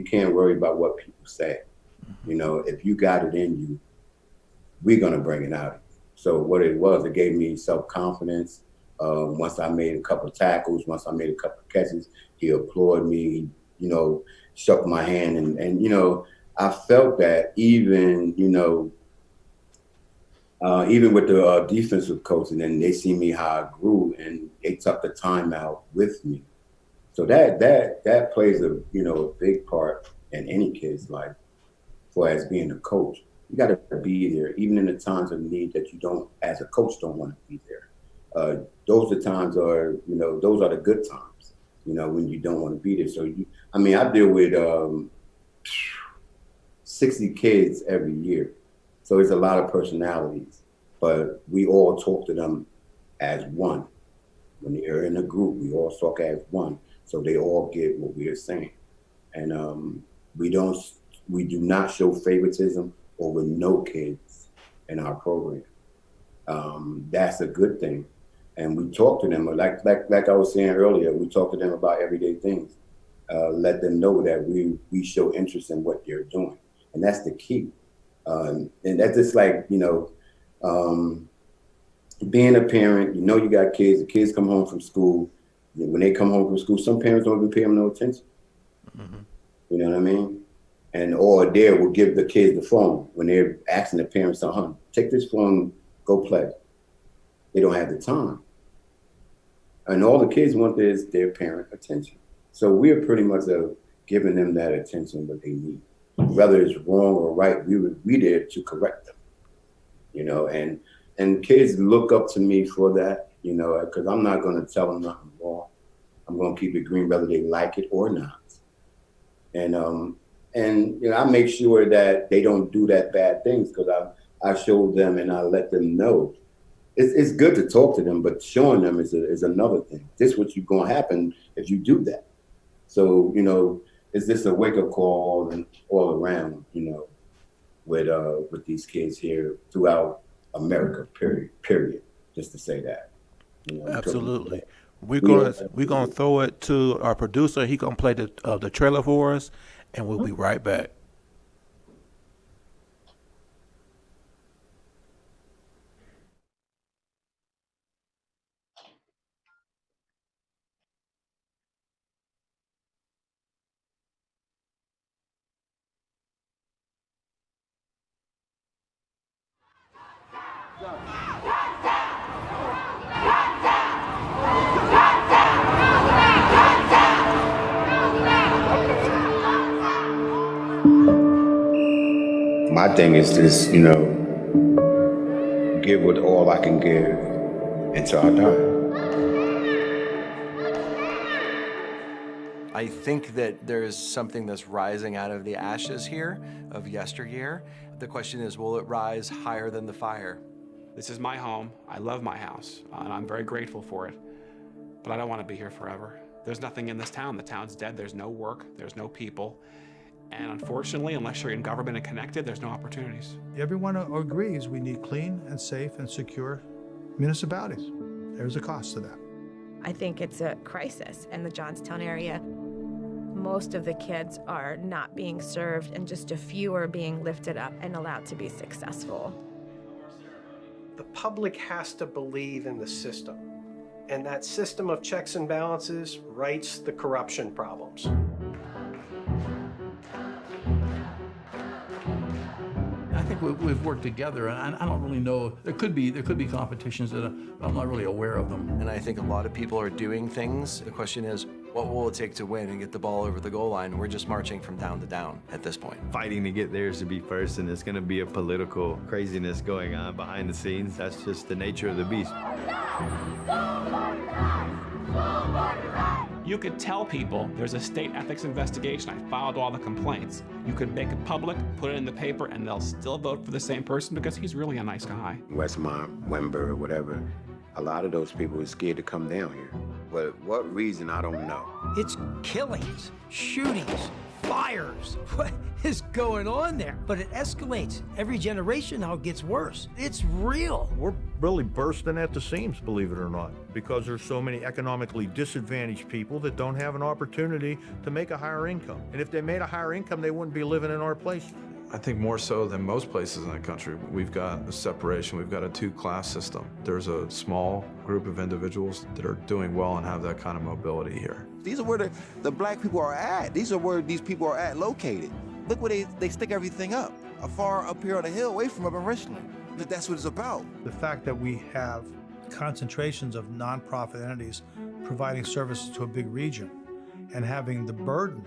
can't worry about what people say. If you got it in you, we're gonna bring it out. So what it was, it gave me self confidence. Once I made a couple of tackles, once I made a couple of catches, he applauded me. He, shook my hand, and I felt that even with the defensive coach, and then they see me how I grew, and they took the time out with me. So that plays a big part in any kid's life, for as being a coach. You got to be there, even in the times of need that you don't, as a coach, don't want to be there. Those are times those are the good times, when you don't want to be there. So I deal with 60 kids every year. So it's a lot of personalities, but we all talk to them as one. When they're in a group, we all talk as one. So they all get what we're saying. And we don't, we do not show favoritism over no kids in our program. That's a good thing. And we talk to them, like I was saying earlier, we talk to them about everyday things. Let them know that we show interest in what they're doing. And that's the key. And that's just like, um, being a parent, you got kids, the kids come home from school. When they come home from school, some parents don't even pay them no attention. Mm-hmm. You know what I mean? And or they will give the kids the phone when they're asking the parents, take this phone, go play. They don't have the time. And all the kids want is their parent attention. So we're pretty much giving them that attention that they need. Whether it's wrong or right, we there to correct them. And kids look up to me for that, because I'm not going to tell them nothing wrong. I'm going to keep it green, whether they like it or not. And I make sure that they don't do that bad things, because I show them and I let them know. It's good to talk to them, but showing them is another thing. This is what's going to happen if you do that. So it's just a wake up call and all around, with these kids here throughout America. Period. Just to say that. Absolutely. We're gonna throw it to our producer. He gonna play the trailer for us, and we'll be right back. My thing is just, give with all I can give until I die. I think that there is something that's rising out of the ashes here of yesteryear. The question is, will it rise higher than the fire? This is my home. I love my house, and I'm very grateful for it. But I don't want to be here forever. There's nothing in this town. The town's dead. There's no work. There's no people. And unfortunately, unless you're in government and connected, there's no opportunities. Everyone agrees we need clean and safe and secure municipalities. There's a cost to that. I think it's a crisis in the Johnstown area. Most of the kids are not being served, and just a few are being lifted up and allowed to be successful. The public has to believe in the system, and that system of checks and balances rights the corruption problems. I think we've worked together, and I don't really know. There could be competitions that I'm not really aware of them. And I think a lot of people are doing things. The question is, what will it take to win and get the ball over the goal line? We're just marching from down to down at this point. Fighting to get theirs to be first, and it's going to be a political craziness going on behind the scenes. That's just the nature of the beast. You could tell people there's a state ethics investigation. I filed all the complaints. You could make it public, put it in the paper, and they'll still vote for the same person because he's really a nice guy. Westmont, Wimber, whatever, a lot of those people are scared to come down here. But what reason, I don't know. It's killings, shootings, fires. What is going on there? But it escalates. Every generation now it gets worse. It's real. We're really bursting at the seams, believe it or not, because there's so many economically disadvantaged people that don't have an opportunity to make a higher income. And if they made a higher income, they wouldn't be living in our places. I think more so than most places in the country, we've got a separation. We've got a two-class system. There's a small group of individuals that are doing well and have that kind of mobility here. These are where the black people are at. These are where these people are at located. Look where they stick everything up, far up here on the hill, away from up in Richland. That's what it's about. The fact that we have concentrations of nonprofit entities providing services to a big region and having the burden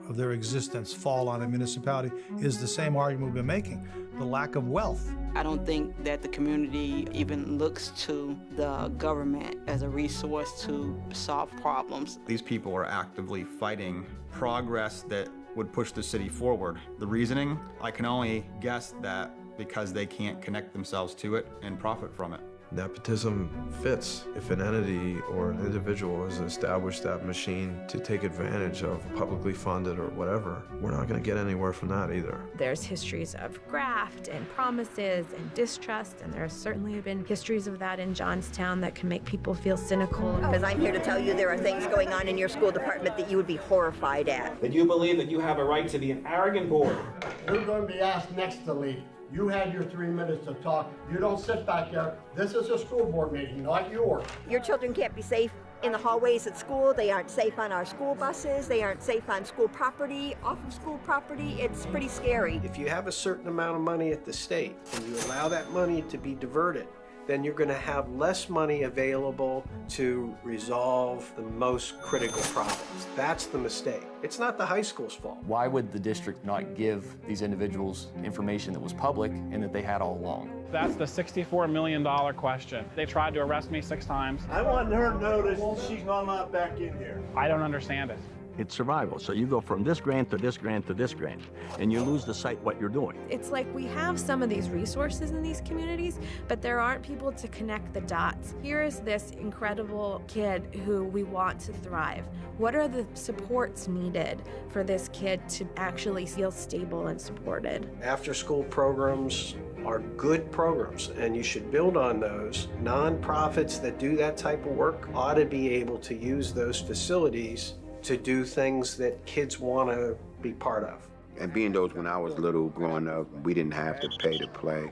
of their existence fall on a municipality is the same argument we've been making, the lack of wealth. I don't think that the community even looks to the government as a resource to solve problems. These people are actively fighting progress that would push the city forward. The reasoning, I can only guess that because they can't connect themselves to it and profit from it. Nepotism fits. If an entity or an individual has established that machine to take advantage of publicly funded or whatever, we're not going to get anywhere from that either. There's histories of graft and promises and distrust, and there's certainly been histories of that in Johnstown that can make people feel cynical. Because I'm here to tell you there are things going on in your school department that you would be horrified at. That you believe that you have a right to be an arrogant board. You're going to be asked next to leave. You had your 3 minutes to talk. You don't sit back there. This is a school board meeting, not yours. Your children can't be safe in the hallways at school. They aren't safe on our school buses. They aren't safe on school property, off of school property. It's pretty scary. If you have a certain amount of money at the state and you allow that money to be diverted, then you're going to have less money available to resolve the most critical problems. That's the mistake. It's not the high school's fault. Why would the district not give these individuals information that was public and that they had all along? That's the $64 million question. They tried to arrest me 6 times. I want her notice she's not back in here. I don't understand it. It's survival. So you go from this grant to this grant to this grant, and you lose the sight what you're doing. It's like we have some of these resources in these communities, but there aren't people to connect the dots. Here is this incredible kid who we want to thrive. What are the supports needed for this kid to actually feel stable and supported? After-school programs are good programs, and you should build on those. Nonprofits that do that type of work ought to be able to use those facilities to do things that kids want to be part of. And being those when I was little growing up, we didn't have to pay to play.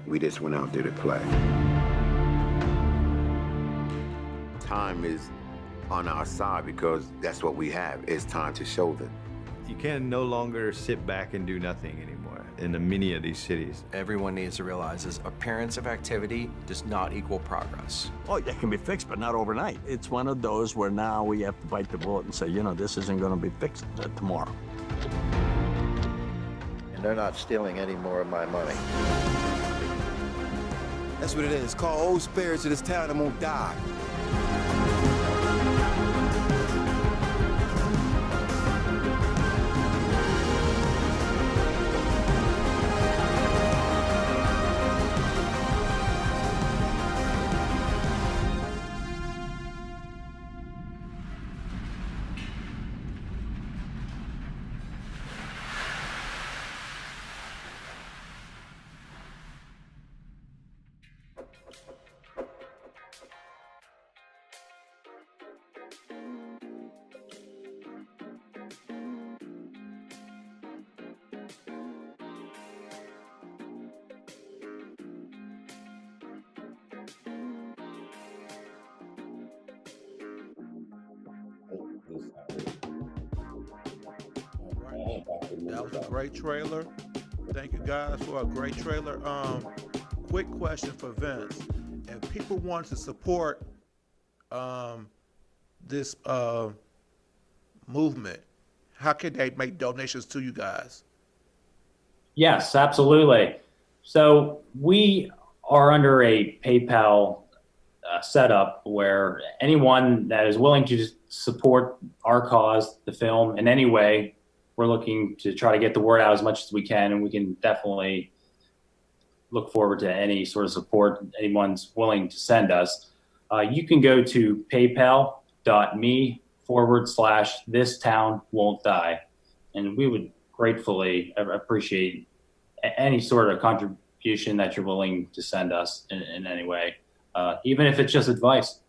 We just went out there to play. Time is on our side because that's what we have. It's time to show them. You can no longer sit back and do nothing anymore in many of these cities. Everyone needs to realize this appearance of activity does not equal progress. Oh, that can be fixed, but not overnight. It's one of those where now we have to bite the bullet and say, this isn't going to be fixed tomorrow. and they're not stealing any more of my money. That's what it is. Call old spirits of this town that won't die. That was a great trailer. Thank you guys for a great trailer. Quick question for Vince. If people want to support this movement, how can they make donations to you guys? Yes, absolutely. So we are under a PayPal setup where anyone that is willing to support our cause, the film, in any way, we're looking to try to get the word out as much as we can, and we can definitely look forward to any sort of support anyone's willing to send us. You can go to paypal.me/thistownwon'tdie, and we would gratefully appreciate any sort of contribution that you're willing to send us in any way, even if it's just advice.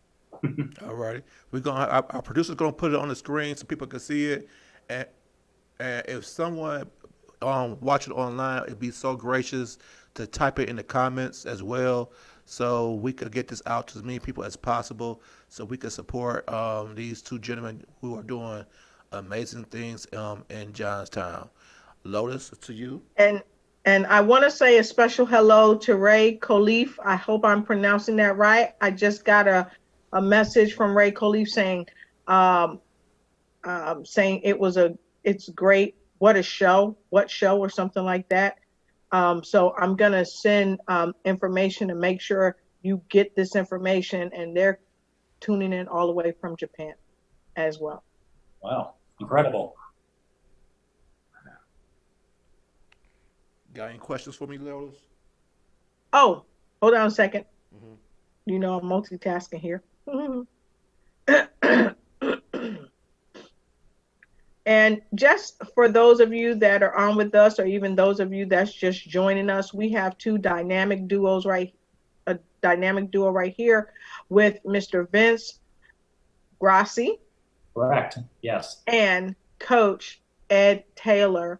All righty. Our producer's gonna put it on the screen so people can see it. And if someone watching online, it'd be so gracious to type it in the comments as well, so we could get this out to as many people as possible, so we could support these two gentlemen who are doing amazing things in Johnstown. Lotus, to you. And I want to say a special hello to Ray Khalif. I hope I'm pronouncing that right. I just got a message from Ray Khalif saying it's great. What show or something like that. So I'm going to send information to make sure you get this information, and they're tuning in all the way from Japan as well. Wow, incredible. Got any questions for me, Lotus? Oh, hold on a second. You know, I'm multitasking here. And just for those of you that are on with us, or even those of you that's just joining us, we have a dynamic duo right here with Mr. Vince Grassi. Correct. Yes. And Coach Ed Taylor.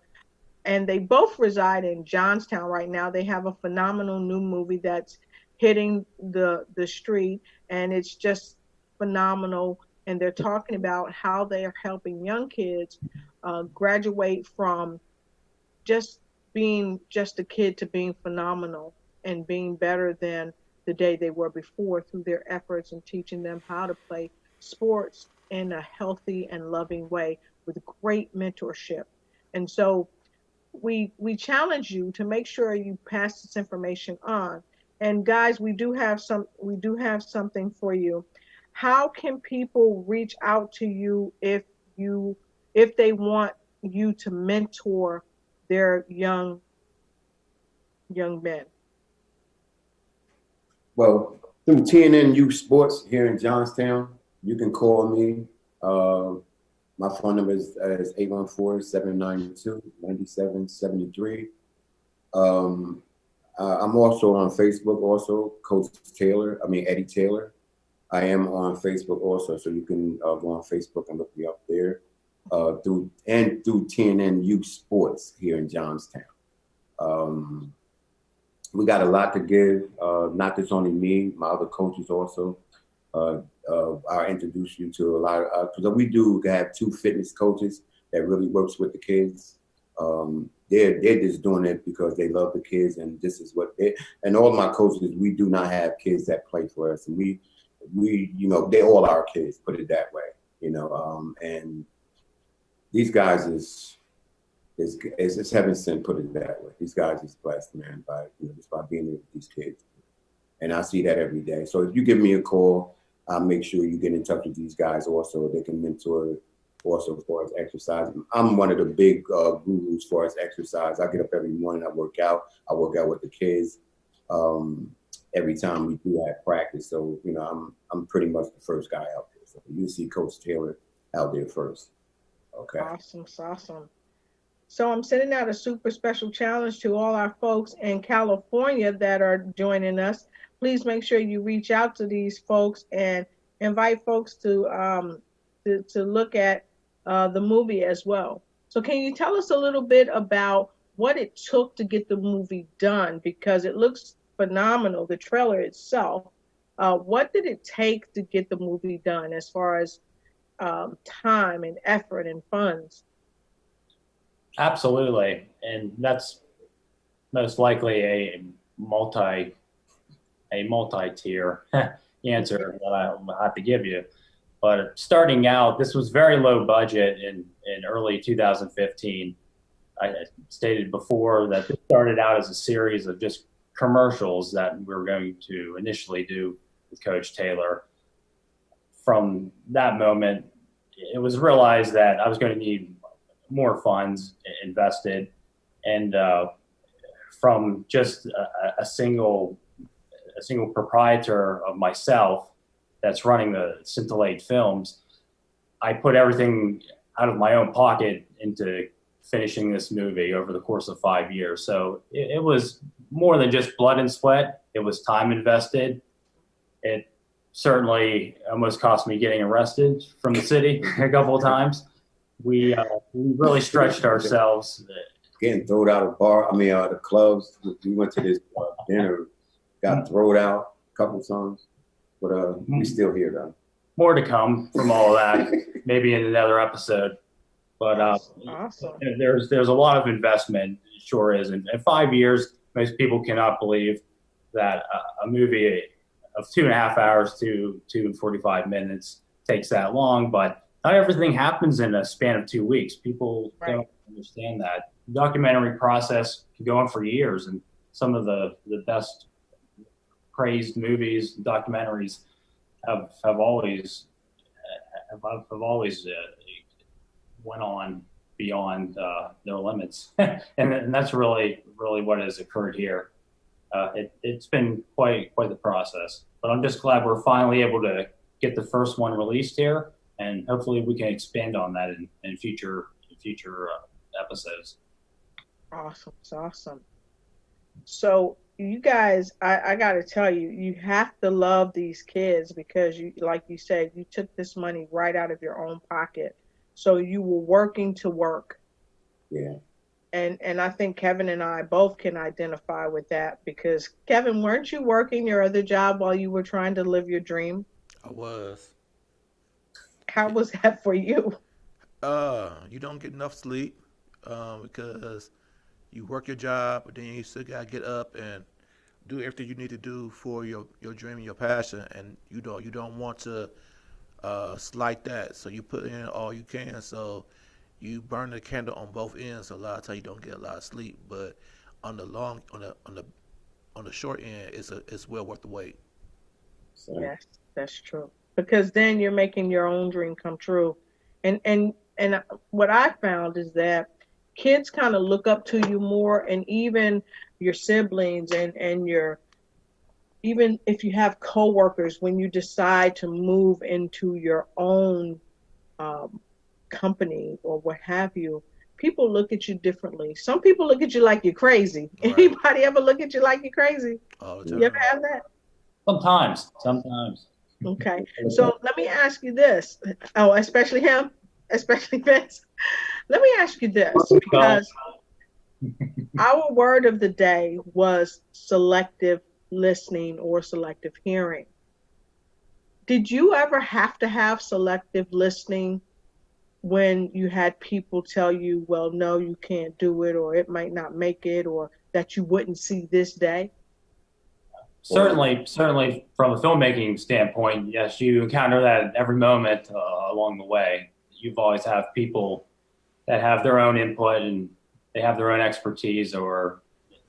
And they both reside in Johnstown right now. They have a phenomenal new movie that's hitting the street, and it's just phenomenal. And they're talking about how they are helping young kids graduate from just being just a kid to being phenomenal and being better than the day they were before, through their efforts and teaching them how to play sports in a healthy and loving way with great mentorship. And so we challenge you to make sure you pass this information on. And guys, we do have something for you. How can people reach out to you if they want you to mentor their young men? Well, through TNN Youth Sports here in Johnstown, you can call me. My phone number is 814-792-9773. I'm also on Facebook, also Coach Eddie Taylor. I am on Facebook also, so you can go on Facebook and look me up there. Through TNN Youth Sports here in Johnstown. We got a lot to give. Not just only me, my other coaches also. I'll introduce you to a lot of, because we do have two fitness coaches that really works with the kids. They're just doing it because they love the kids, and this is what and all my coaches, we do not have kids that play for us. And we they all our kids, put it that way, and these guys it's heaven sent, put it that way. These guys is blessed, man, by just by being with these kids. And I see that every day. So if you give me a call, I'll make sure you get in touch with these guys also. They can mentor also as far as exercise. I'm one of the big gurus as far as exercise. I get up every morning, I work out with the kids. Every time we do have practice. So, I'm pretty much the first guy out there. So you see Coach Taylor out there first. Okay. Awesome. So I'm sending out a super special challenge to all our folks in California that are joining us. Please make sure you reach out to these folks and invite folks to look at the movie as well. So can you tell us a little bit about what it took to get the movie done? Because it looks phenomenal, the trailer itself. What did it take to get the movie done as far as time and effort and funds? Absolutely. And that's most likely a multi-tier answer that I have to give you. But starting out, this was very low budget in early 2015. I stated before that this started out as a series of just commercials that we were going to initially do with Coach Taylor. From that moment, it was realized that I was going to need more funds invested, and from just a single proprietor of myself that's running the Scintillate Films, I put everything out of my own pocket into finishing this movie over the course of 5 years. So it was more than just blood and sweat. It was time invested. It certainly almost cost me getting arrested from the city a couple of times. We really stretched ourselves. Getting thrown out of the clubs. We went to this dinner, got thrown out a couple of times, but we still here though. More to come from all of that, maybe in another episode. But awesome. There's a lot of investment, sure is. And 5 years, most people cannot believe that a movie of 2.5 hours to 45 minutes takes that long, but not everything happens in a span of 2 weeks. People don't understand that. The documentary process can go on for years, and some of the best praised movies, documentaries have always went on beyond their limits, and that's really what has occurred here. It's been quite the process, but I'm just glad we're finally able to get the first one released here, and hopefully we can expand on that in future episodes. Awesome. So you guys, I got to tell you, you have to love these kids because you, like you said, you took this money right out of your own pocket. So you were working to work. Yeah. And I think Kevin and I both can identify with that because Kevin, weren't you working your other job while you were trying to live your dream? I was. How was that for you? You don't get enough sleep because you work your job, but then you still gotta get up and do everything you need to do for your dream and your passion, and you don't want to slight that. So you put in all you can. So you burn the candle on both ends. So a lot of times you don't get a lot of sleep, but on the short end, it's well worth the wait. So. Yes, that's true. Because then you're making your own dream come true. And what I found is that kids kind of look up to you more, and even your siblings and your, even if you have coworkers, when you decide to move into your own company or what have you, people look at you differently. Some people look at you like you're crazy. Right. Anybody ever look at you like you're crazy? All the time. You ever have that? Sometimes. Okay, so let me ask you this. Oh, especially him, especially Vince. Let me ask you this, because our word of the day was selective listening or selective hearing. Did you ever have to have selective listening when you had people tell you, well, no, you can't do it, or it might not make it, or that you wouldn't see this day? Certainly from a filmmaking standpoint, yes, you encounter that at every moment along the way. You've always have people that have their own input and they have their own expertise or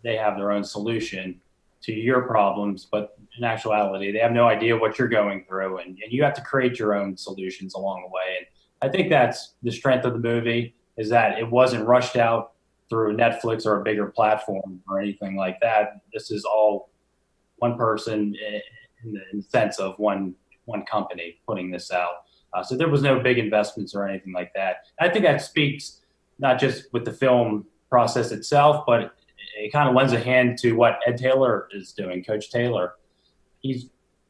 they have their own solution to your problems, but in actuality, they have no idea what you're going through, and you have to create your own solutions along the way. And I think that's the strength of the movie, is that it wasn't rushed out through Netflix or a bigger platform or anything like that. This is all one person in the sense of one company putting this out. So there was no big investments or anything like that. I think that speaks not just with the film process itself, but it kind of lends a hand to what Ed Taylor is doing, Coach Taylor. He's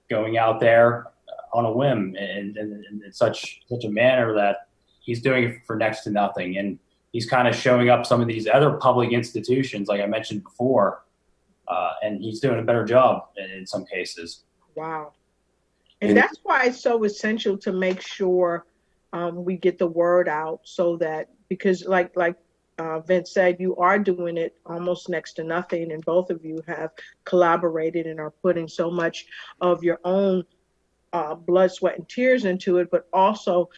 going out there on a whim and in such a manner that he's doing it for next to nothing. And he's kind of showing up some of these other public institutions, like I mentioned before, and he's doing a better job in some cases. Wow. And that's why it's so essential to make sure we get the word out, so that, because like Vince said, you are doing it almost next to nothing, and both of you have collaborated and are putting so much of your own blood, sweat, and tears into it, but also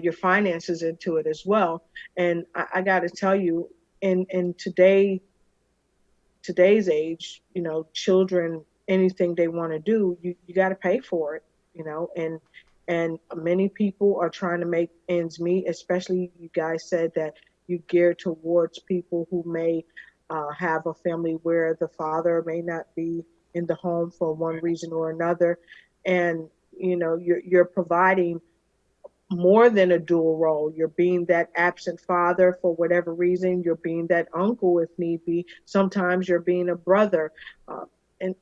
your finances into it as well. And I got to tell you, in today's age, you know, children, anything they want to do, you got to pay for it, you know, and many people are trying to make ends meet, especially you guys said that you gear towards people who may have a family where the father may not be in the home for one reason or another. And, you know, you're providing more than a dual role. You're being that absent father for whatever reason. You're being that uncle if need be. Sometimes you're being a brother.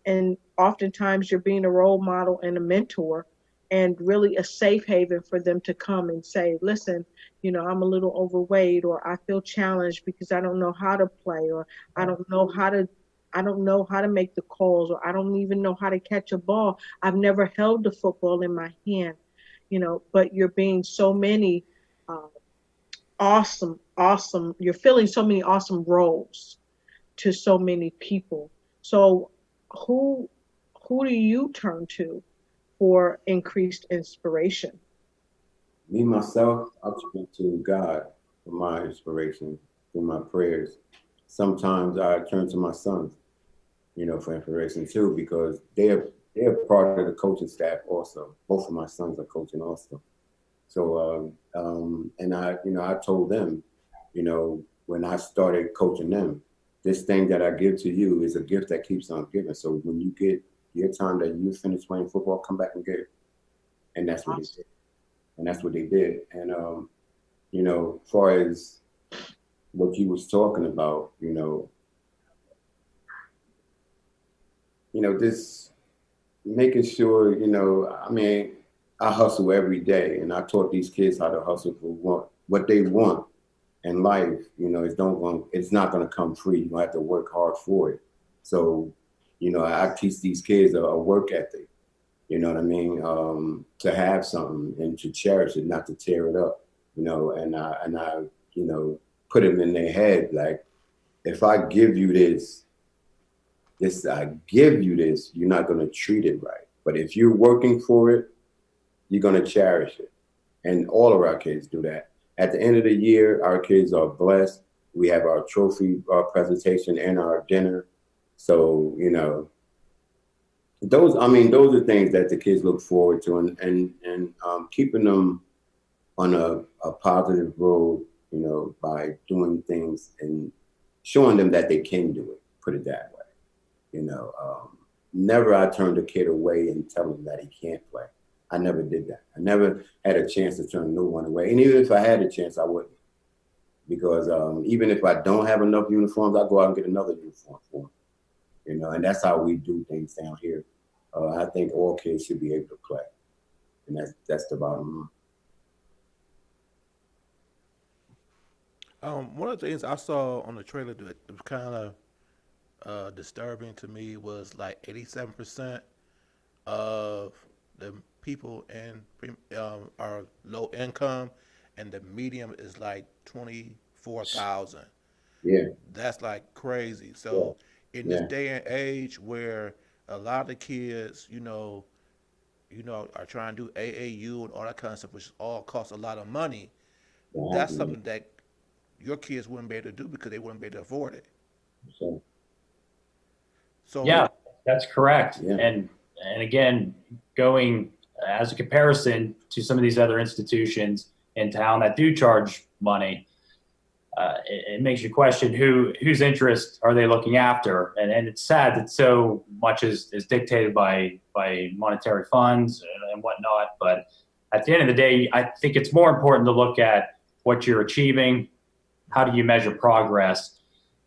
And oftentimes you're being a role model and a mentor, and really a safe haven for them to come and say, listen, you know, I'm a little overweight, or I feel challenged because I don't know how to play, or I don't know how to make the calls, or I don't even know how to catch a ball. I've never held the football in my hand, you know, but you're being so many awesome, you're filling so many awesome roles to so many people. So who do you turn to for increased inspiration? Me, myself, I turn to God for my inspiration, through my prayers. Sometimes I turn to my sons, you know, for inspiration too, because they're part of the coaching staff also. Both of my sons are coaching also. So, and I told them, you know, when I started coaching them, this thing that I give to you is a gift that keeps on giving. So when you get your time that you finish playing football, come back and get it. And that's what they did. And that's what they did. And, you know, as far as what you was talking about, you know, this making sure, you know, I mean, I hustle every day, and I taught these kids how to hustle for what they want in life. You know, it's not going to come free. You're going to have to work hard for it. So, you know, I teach these kids a work ethic, you know what I mean? To have something and to cherish it, not to tear it up, you know, and I, you know, put them in their head, like, if I give you this, you're not going to treat it right. But if you're working for it, you're going to cherish it. And all of our kids do that. At the end of the year, our kids are blessed. We have our trophy presentation and our dinner. So, you know, those are things that the kids look forward to, and keeping them on a positive road, you know, by doing things and showing them that they can do it, put it that way. You know, never I turned a kid away and tell him that he can't play. I never did that. I never had a chance to turn no one away. And even if I had a chance, I wouldn't. Because even if I don't have enough uniforms, I go out and get another uniform for them. You know, and that's how we do things down here. I think all kids should be able to play. And that's the bottom line. One of the things I saw on the trailer that was kind of disturbing to me was like 87% of the people in are low income, and the medium is like 24,000. Yeah, that's like crazy. So in this day and age where a lot of the kids, you know, are trying to do AAU and all that kind of stuff, which all costs a lot of money. That's something that your kids wouldn't be able to do because they wouldn't be able to afford it. So yeah, that's correct. And again, going as a comparison to some of these other institutions in town that do charge money, it makes you question whose interest are they looking after, and it's sad that so much is dictated by monetary funds and whatnot. But at the end of the day, I think it's more important to look at what you're achieving. How do you measure progress?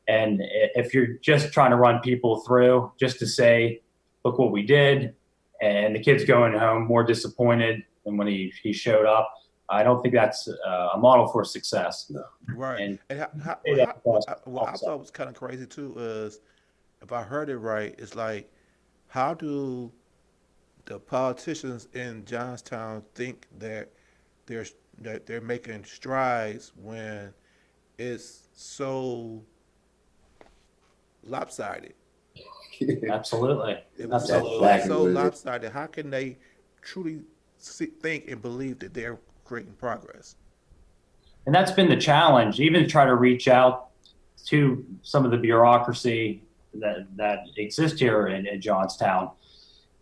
And if you're just trying to run people through just to say, look what we did, and the kid's going home more disappointed than when he showed up, I don't think that's a model for success. No. Right. And what I thought was kind of crazy too is, if I heard it right, it's like, how do the politicians in Johnstown think that they're making strides when it's so lopsided? Absolutely. It was so lopsided. How can they truly think and believe that they're creating progress? And that's been the challenge, even to try to reach out to some of the bureaucracy that exists here in Johnstown.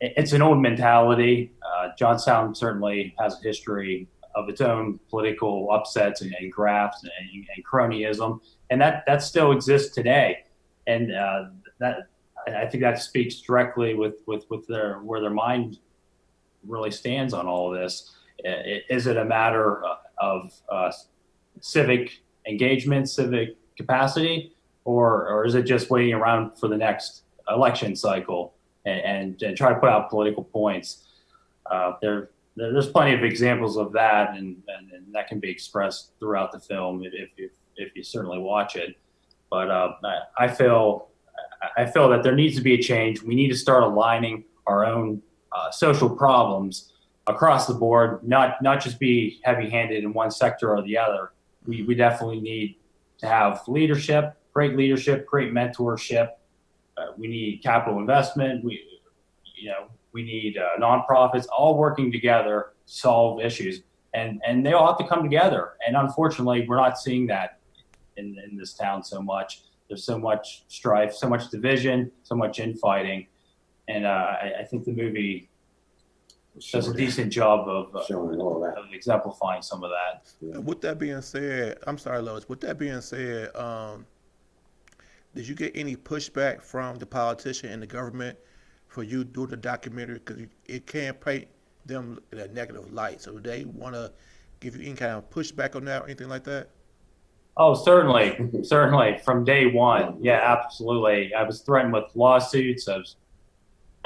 It's an old mentality. Johnstown certainly has a history of its own political upsets and grafts and cronyism, and that still exists today. And that, I think that speaks directly with where their mind really stands on all of this. Is it a matter of civic engagement, civic capacity, or is it just waiting around for the next election cycle and try to put out political points? There's plenty of examples of that, and that can be expressed throughout the film if you certainly watch it. But I feel that there needs to be a change. We need to start aligning our own social problems across the board, not just be heavy-handed in one sector or the other. We definitely need to have leadership, great mentorship. We need capital investment. We need nonprofits all working together to solve issues, and they all have to come together. And unfortunately, we're not seeing that in this town so much. There's so much strife, so much division, so much infighting, and I think the movie does a decent job of showing all that, of exemplifying some of that. With that being said, I'm sorry, Lois. With that being said, did you get any pushback from the politician and the government for you doing the documentary? Because it can paint them in a negative light. So do they want to give you any kind of pushback on that or anything like that? Oh, certainly. From day one. Yeah, absolutely. I was threatened with lawsuits. I was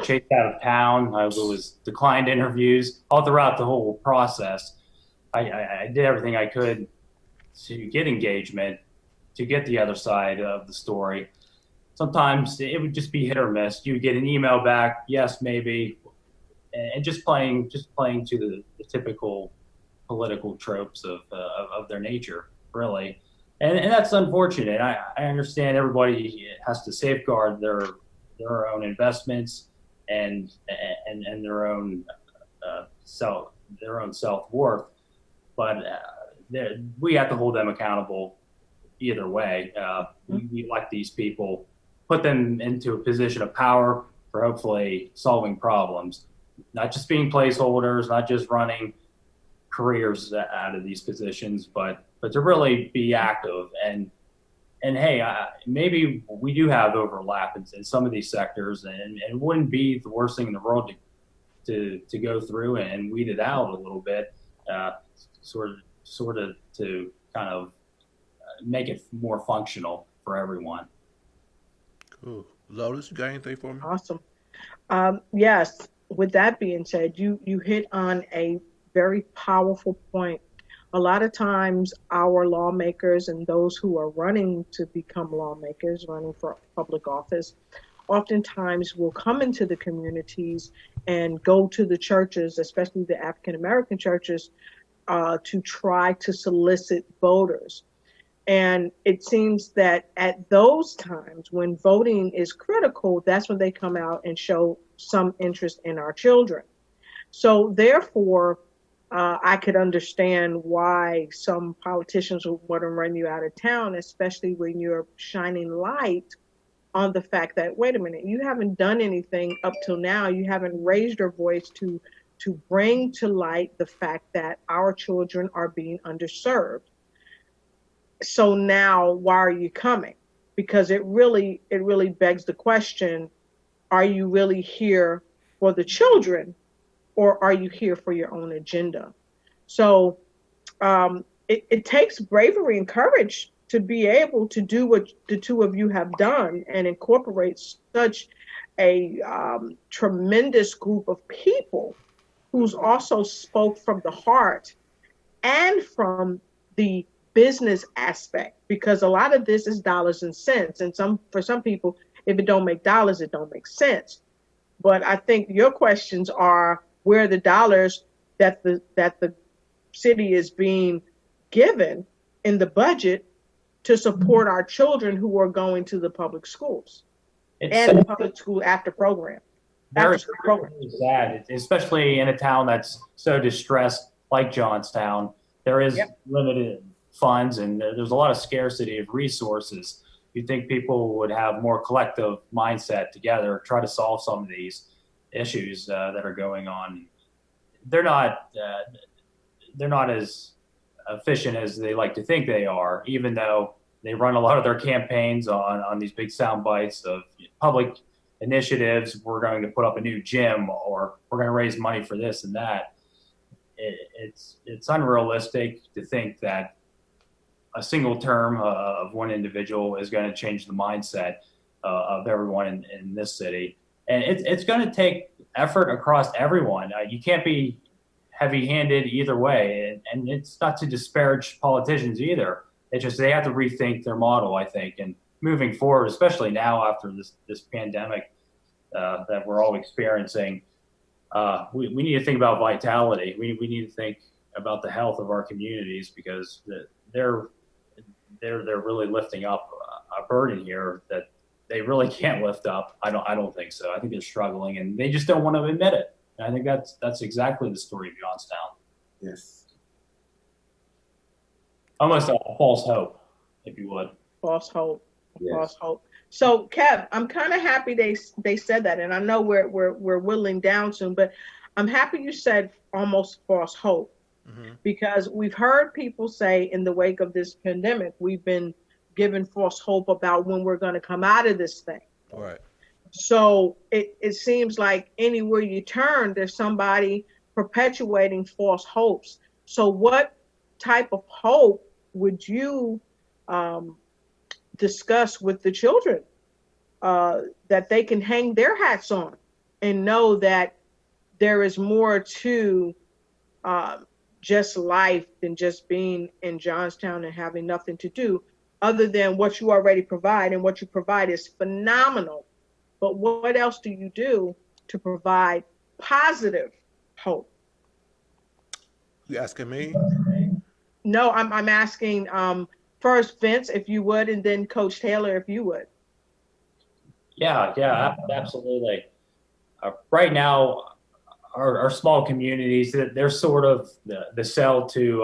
chased out of town. I was declined interviews all throughout the whole process. I did everything I could to get engagement, to get the other side of the story. Sometimes it would just be hit or miss. You would get an email back, yes, maybe, and just playing to the typical political tropes of their nature, really. And that's unfortunate. I understand everybody has to safeguard their own investments and their own self-worth, but we have to hold them accountable either way. We elect these people, put them into a position of power for hopefully solving problems, not just being placeholders, not just running careers out of these positions, but to really be active. And hey, maybe we do have overlap in some of these sectors, and it wouldn't be the worst thing in the world to go through and weed it out a little bit, sort of to kind of make it more functional for everyone. Cool. Lotus, you got anything for me? Awesome. Yes, with that being said, you hit on a very powerful point. A lot of times our lawmakers and those who are running to become lawmakers, running for public office, oftentimes will come into the communities and go to the churches, especially the African American churches, to try to solicit voters. And it seems that at those times when voting is critical, that's when they come out and show some interest in our children. So therefore, I could understand why some politicians would want to run you out of town, especially when you're shining light on the fact that, wait a minute, you haven't done anything up till now. You haven't raised your voice to bring to light the fact that our children are being underserved. So now why are you coming? Because it really begs the question, are you really here for the children, or are you here for your own agenda? So it takes bravery and courage to be able to do what the two of you have done and incorporate such a tremendous group of people who's also spoke from the heart and from the business aspect, because a lot of this is dollars and cents, and for some people, if it don't make dollars, it don't make sense. But I think your questions are, where are the dollars that the city is being given in the budget to support our children who are going to the public schools and the public school after program. Very sad, especially in a town that's so distressed like Johnstown. There is limited funds and there's a lot of scarcity of resources. You'd think people would have more collective mindset together, try to solve some of these issues that are going on. They're not as efficient as they like to think they are, even though they run a lot of their campaigns on these big sound bites of public initiatives. We're going to put up a new gym, or we're going to raise money for this and that. It's unrealistic to think that a single term of one individual is going to change the mindset of everyone in this city. And it's going to take effort across everyone. You can't be heavy-handed either way. And it's not to disparage politicians either. It's just they have to rethink their model, I think. And moving forward, especially now after this pandemic that we're all experiencing, we need to think about vitality. We need to think about the health of our communities, because they're really lifting up a burden here that they really can't lift up. I don't think so. I think they're struggling, and they just don't want to admit it. And I think that's exactly the story of Johnstown. Yes. Almost a false hope, if you would. False hope. Yes. False hope. So, Kev, I'm kind of happy they said that, and I know we're whittling down soon, but I'm happy you said almost false hope, because we've heard people say in the wake of this pandemic, we've been given false hope about when we're going to come out of this thing. Right. So it seems like anywhere you turn, there's somebody perpetuating false hopes. So what type of hope would you discuss with the children that they can hang their hats on and know that there is more to just life than just being in Johnstown and having nothing to do other than what you already provide, and what you provide is phenomenal. But what else do you do to provide positive hope? You asking me? No, I'm asking first Vince, if you would, and then Coach Taylor, if you would. Yeah, absolutely. Right now, our small communities, they're sort of the cell to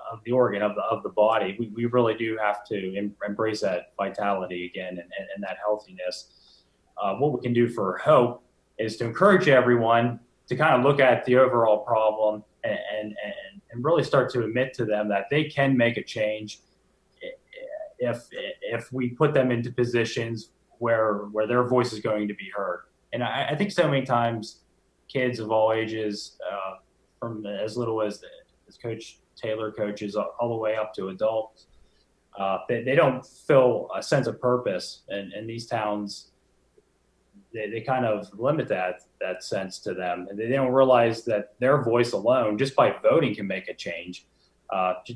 of the organ of the body. We really do have to embrace that vitality again and that healthiness. What we can do for hope is to encourage everyone to kind of look at the overall problem and really start to admit to them that they can make a change if we put them into positions where their voice is going to be heard. And I think so many times kids of all ages, from as little as Coach Taylor coaches all the way up to adults, they don't feel a sense of purpose. And these towns, they kind of limit that sense to them. And they don't realize that their voice alone, just by voting, can make a change,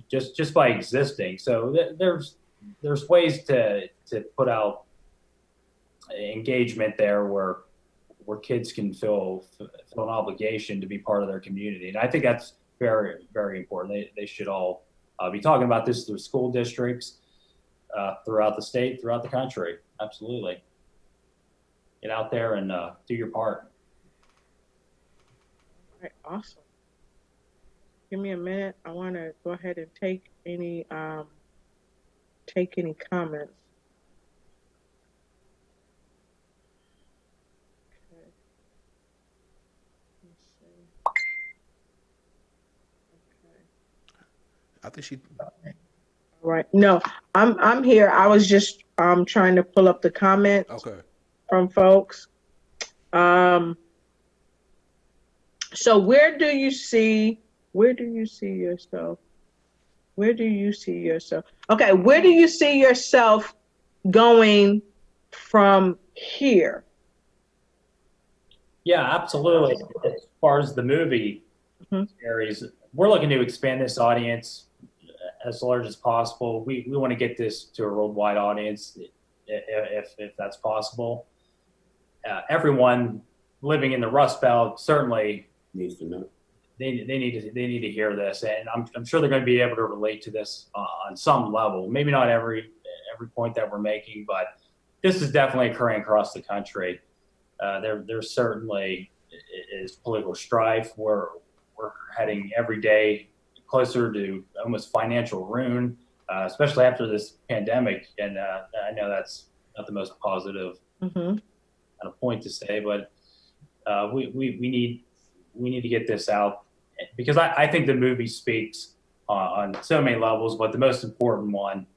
just by existing. So there's ways to put out engagement there where kids can feel an obligation to be part of their community. And I think that's very, very important. They should all be talking about this through school districts, throughout the state, throughout the country. Absolutely. Get out there and do your part. All right, awesome. Give me a minute. I want to go ahead and take any comments. Okay. Let's see. I think she. All right. No, I'm here. I was just trying to pull up the comments from folks. So where do you see yourself? Where do you see yourself? Okay, where do you see yourself going from here? Yeah, absolutely. As far as the movie series, we're looking to expand this audience as large as possible. We want to get this to a worldwide audience if that's possible. Everyone living in the Rust Belt certainly needs to know. They need to hear this, and I'm sure they're going to be able to relate to this on some level. Maybe not every point that we're making, but this is definitely occurring across the country. There certainly is political strife. We're heading every day closer to almost financial ruin, especially after this pandemic. And I know that's not the most positive kind of point to say, but we need to get this out, because I think the movie speaks on so many levels, but the most important one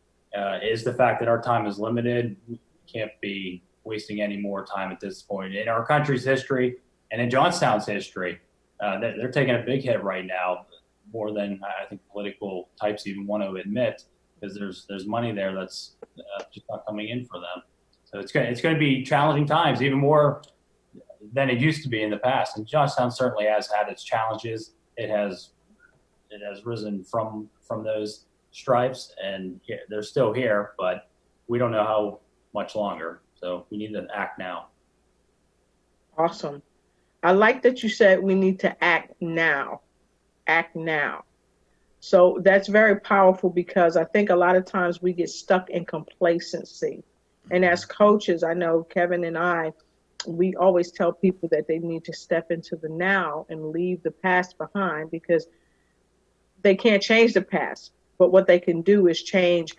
is the fact that our time is limited. We can't be wasting any more time at this point in our country's history and in Johnstown's history. They're taking a big hit right now, more than I think political types even want to admit, because there's money there that's just not coming in for them. So it's going to be challenging times, even more than it used to be in the past. And Johnstown certainly has had its challenges. It has risen from those stripes, and they're still here, but we don't know how much longer. So we need to act now. Awesome. I like that you said we need to act now. Act now. So that's very powerful, because I think a lot of times we get stuck in complacency. And as coaches, I know Kevin and I, we always tell people that they need to step into the now and leave the past behind, because they can't change the past. But what they can do is change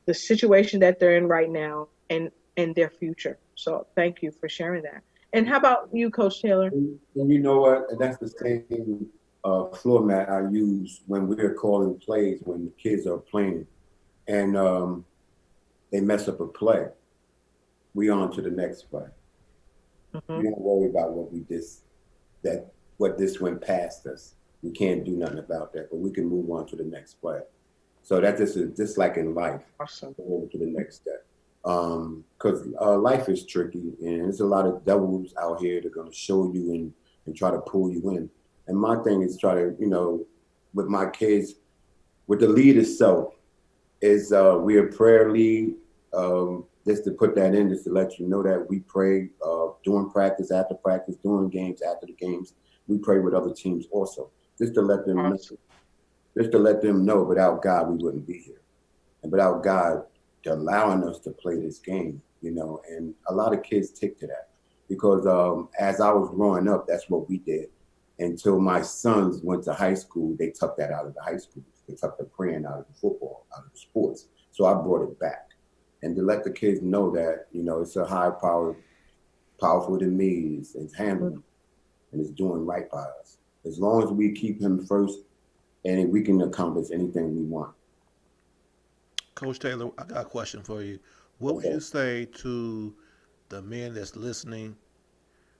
the situation that they're in right now and their future. So thank you for sharing that. And how about you, Coach Taylor? And you know what? That's the same floor mat I use when we're calling plays, when the kids are playing and they mess up a play. We on to the next play. We don't worry about what this went past us. We can't do nothing about that, but we can move on to the next play. So that this is just like in life. Awesome. Go over to the next step. Because life is tricky, and there's a lot of devils out here that are going to show you and try to pull you in. And my thing is try to, with my kids, with the lead itself, is we're a prayer lead. Just to put that in, just to let you know that we pray during practice, after practice, during games, after the games. We pray with other teams also, just to let them know, without God, we wouldn't be here. And without God allowing us to play this game, and a lot of kids take to that, because as I was growing up, that's what we did. Until my sons went to high school, they took that out of the high schools. They took the praying out of the football, out of the sports. So I brought it back. And to let the kids know that, it's a higher power, powerful than me, it's handling and it's doing right by us. As long as we keep him first, and we can accomplish anything we want. Coach Taylor, I got a question for you. What would you say to the men that's listening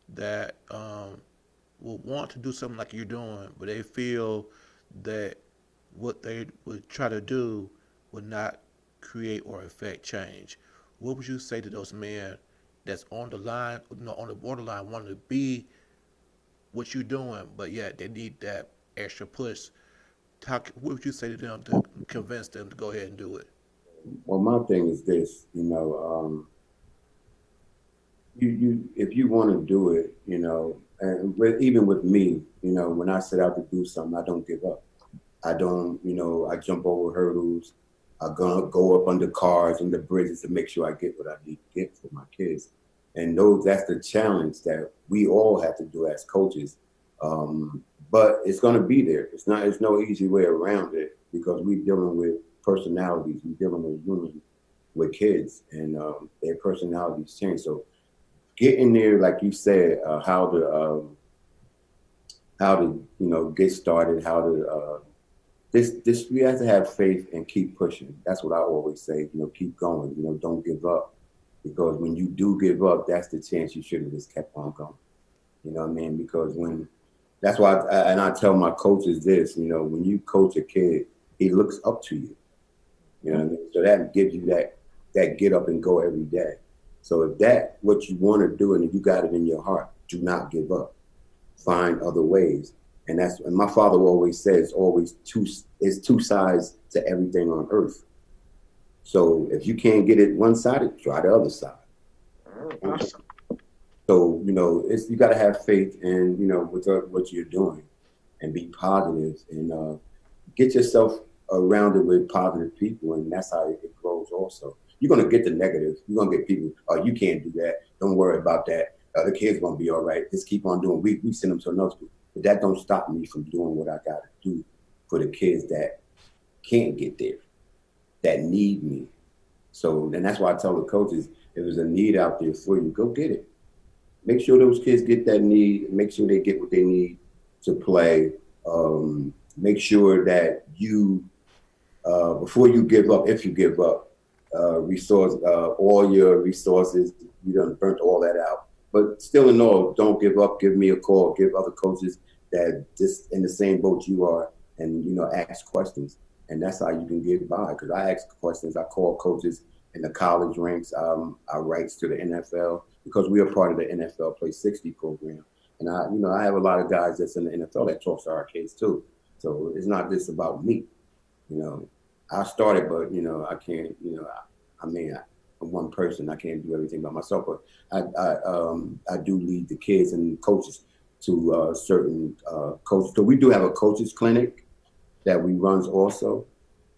that will want to do something like you're doing, but they feel that what they would try to do would not create or affect change? What would you say to those men that's on the line, on the borderline, wanting to be what you're doing, but yet they need that extra push? What would you say to them to convince them to go ahead and do it? Well, my thing is this, if you want to do it, and even with me, when I set out to do something, I don't give up. I don't, I jump over hurdles. I go up under cars and the bridges to make sure I get what I need to get for my kids. And that's the challenge that we all have to do as coaches. but it's going to be there. It's no easy way around it because we're dealing with personalities. We're dealing with humans, with kids, and their personalities change. So getting there, like you said, how to get started, how to this we have to have faith and keep pushing. That's what I always say. Keep going. Don't give up, because when you do give up, that's the chance you should have just kept on going. You know what I mean? Because that's why I tell my coaches this. When you coach a kid, he looks up to you. You know what I mean? So that gives you that get up and go every day. So if that's what you want to do and if you got it in your heart, do not give up. Find other ways. And my father always says, it's two sides to everything on earth. So if you can't get it one-sided, try the other side. Awesome. So, you got to have faith in, with what you're doing and be positive and get yourself around it with positive people. And that's how it grows also. You're going to get the negative. You're going to get people, oh, you can't do that. Don't worry about that. The kids going to be all right. Just keep on doing. We send them to another school. But that don't stop me from doing what I got to do for the kids that can't get there, that need me. So, and that's why I tell the coaches, if there's a need out there for you, go get it. Make sure those kids get that need. Make sure they get what they need to play. Make sure that you, before you give up, if you give up, resource all your resources. You done burnt all that out. But still in all, don't give up. Give me a call. Give other coaches that just in the same boat you are, and ask questions. And that's how you can get by. Because I ask questions. I call coaches in the college ranks. I write to the NFL because we are part of the NFL Play 60 program. And I have a lot of guys that's in the NFL that talks to our kids too. So it's not just about me. I started, but I can't. I'm one person. I can't do everything by myself. But I do lead the kids and coaches to certain coaches. So we do have a coaches clinic that we runs also,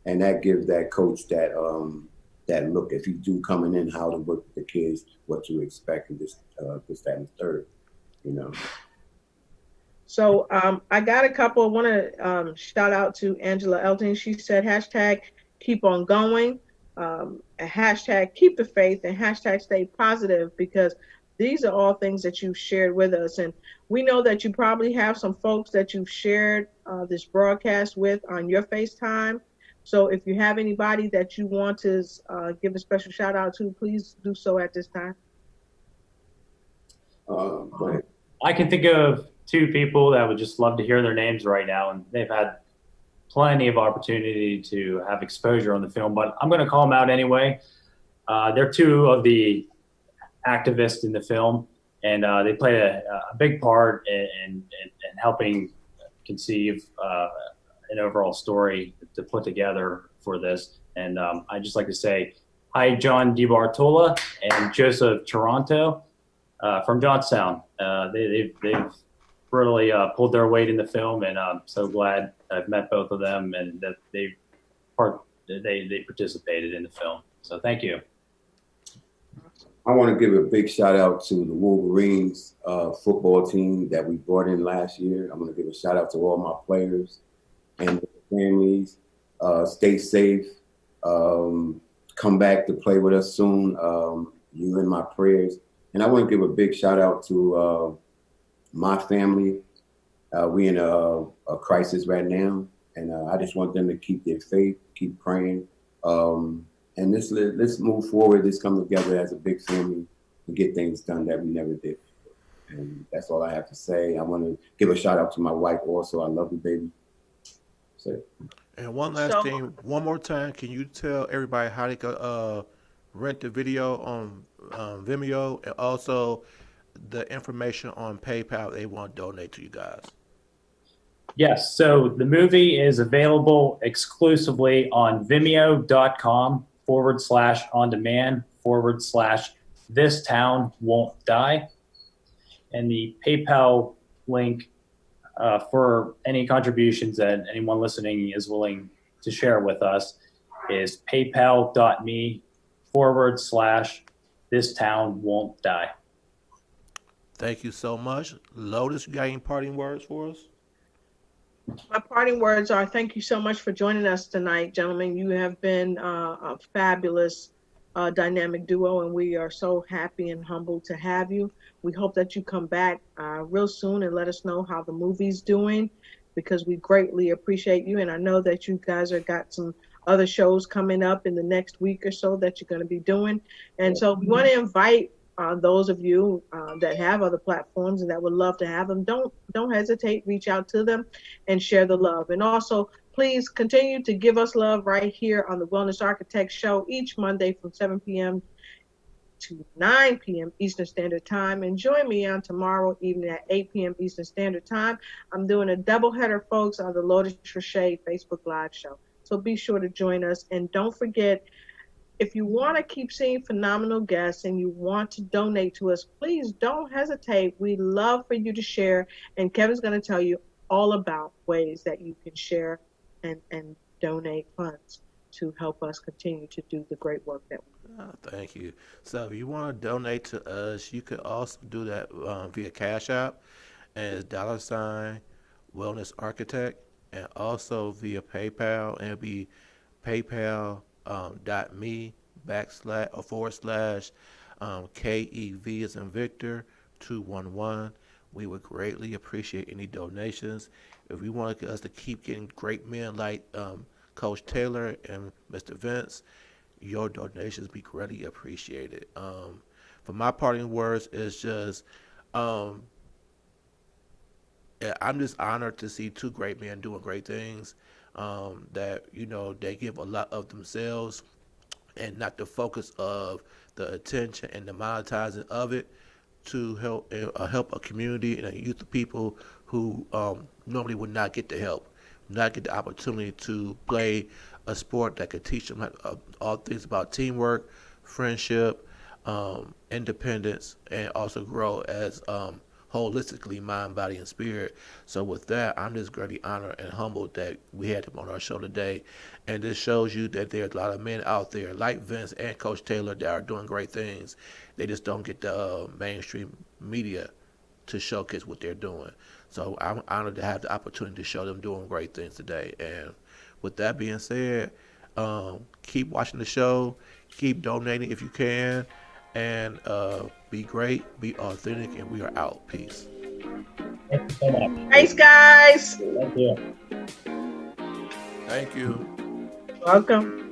and that gives that coach that look, if you do coming in, how to work with the kids, what to expect, and this, that, and third. So I got a couple. I want to shout out to Angela Elton. She said hashtag keep on going, hashtag keep the faith, and hashtag stay positive, because these are all things that you've shared with us. And we know that you probably have some folks that you've shared this broadcast with on your FaceTime. So if you have anybody that you want to give a special shout out to, please do so at this time. I can think of two people that would just love to hear their names right now, and they've had plenty of opportunity to have exposure on the film, but I'm going to call them out anyway. They're two of the activists in the film, and they played a big part in helping conceive an overall story to put together for this. And I'd just like to say hi, John DiBartola and Joseph Toronto from Johnstown. They've really pulled their weight in the film, and I'm so glad I've met both of them and that they participated in the film. So thank you. I want to give a big shout out to the Wolverines football team that we brought in last year. I'm going to give a shout out to all my players and their families. Stay safe. Come back to play with us soon. You in my prayers. And I want to give a big shout out to my family. We in a crisis right now, and I just want them to keep their faith, keep praying, and let's move forward. Let's come together as a big family and get things done that we never did. And that's all I have to say. I want to give a shout out to my wife also. I love you, baby. So. And one last thing, one more time, can you tell everybody how they could rent the video on Vimeo, and also the information on PayPal they want to donate to you guys? Yes, so the movie is available exclusively on vimeo.com/on-demand/This Town Won't Die. And the PayPal link for any contributions that anyone listening is willing to share with us is paypal.me/This Town Won't Die. Thank you so much. Lotus, you got any parting words for us? My parting words are thank you so much for joining us tonight, gentlemen. You have been a fabulous dynamic duo, and we are so happy and humbled to have you. We hope that you come back real soon and let us know how the movie's doing, because we greatly appreciate you. And I know that you guys are got some other shows coming up in the next week or so that you're going to be doing. And so we want to invite those of you that have other platforms and that would love to have them. Don't hesitate. Reach out to them and share the love. And also, please continue to give us love right here on the Wellness Architect Show each Monday from 7 p.m. to 9 p.m. Eastern Standard Time. And join me on tomorrow evening at 8 p.m. Eastern Standard Time. I'm doing a doubleheader, folks, on the Lotus Crochet Facebook Live show. So be sure to join us. And don't forget, if you want to keep seeing phenomenal guests and you want to donate to us, please don't hesitate. We love for you to share. And Kevin's going to tell you all about ways that you can share and donate funds to help us continue to do the great work that we do. Thank you. So if you want to donate to us, you could also do that via Cash App, and it's $Wellness Architect, and also via PayPal, and it'll be PayPal.me// KEV as in Victor 211. We would greatly appreciate any donations. If we want us to keep getting great men like Coach Taylor and Mr. Vince, your donations be greatly appreciated. For my parting words is just, yeah, I'm just honored to see two great men doing great things. That they give a lot of themselves, and not the focus of the attention and the monetizing of it, to help a community and a youth of people who normally would not get the help, not get the opportunity to play a sport that could teach them all things about teamwork, friendship, independence, and also grow as holistically mind, body, and spirit. So with that, I'm just greatly honored and humbled that we had him on our show today. And this shows you that there's a lot of men out there like Vince and Coach Taylor that are doing great things. They just don't get the mainstream media to showcase what they're doing. So I'm honored to have the opportunity to show them doing great things today. And with that being said, keep watching the show, keep donating if you can, and be great, be authentic, and we are out. Peace. Thank you so much. Thanks, guys. Thank you. Thank you. Welcome.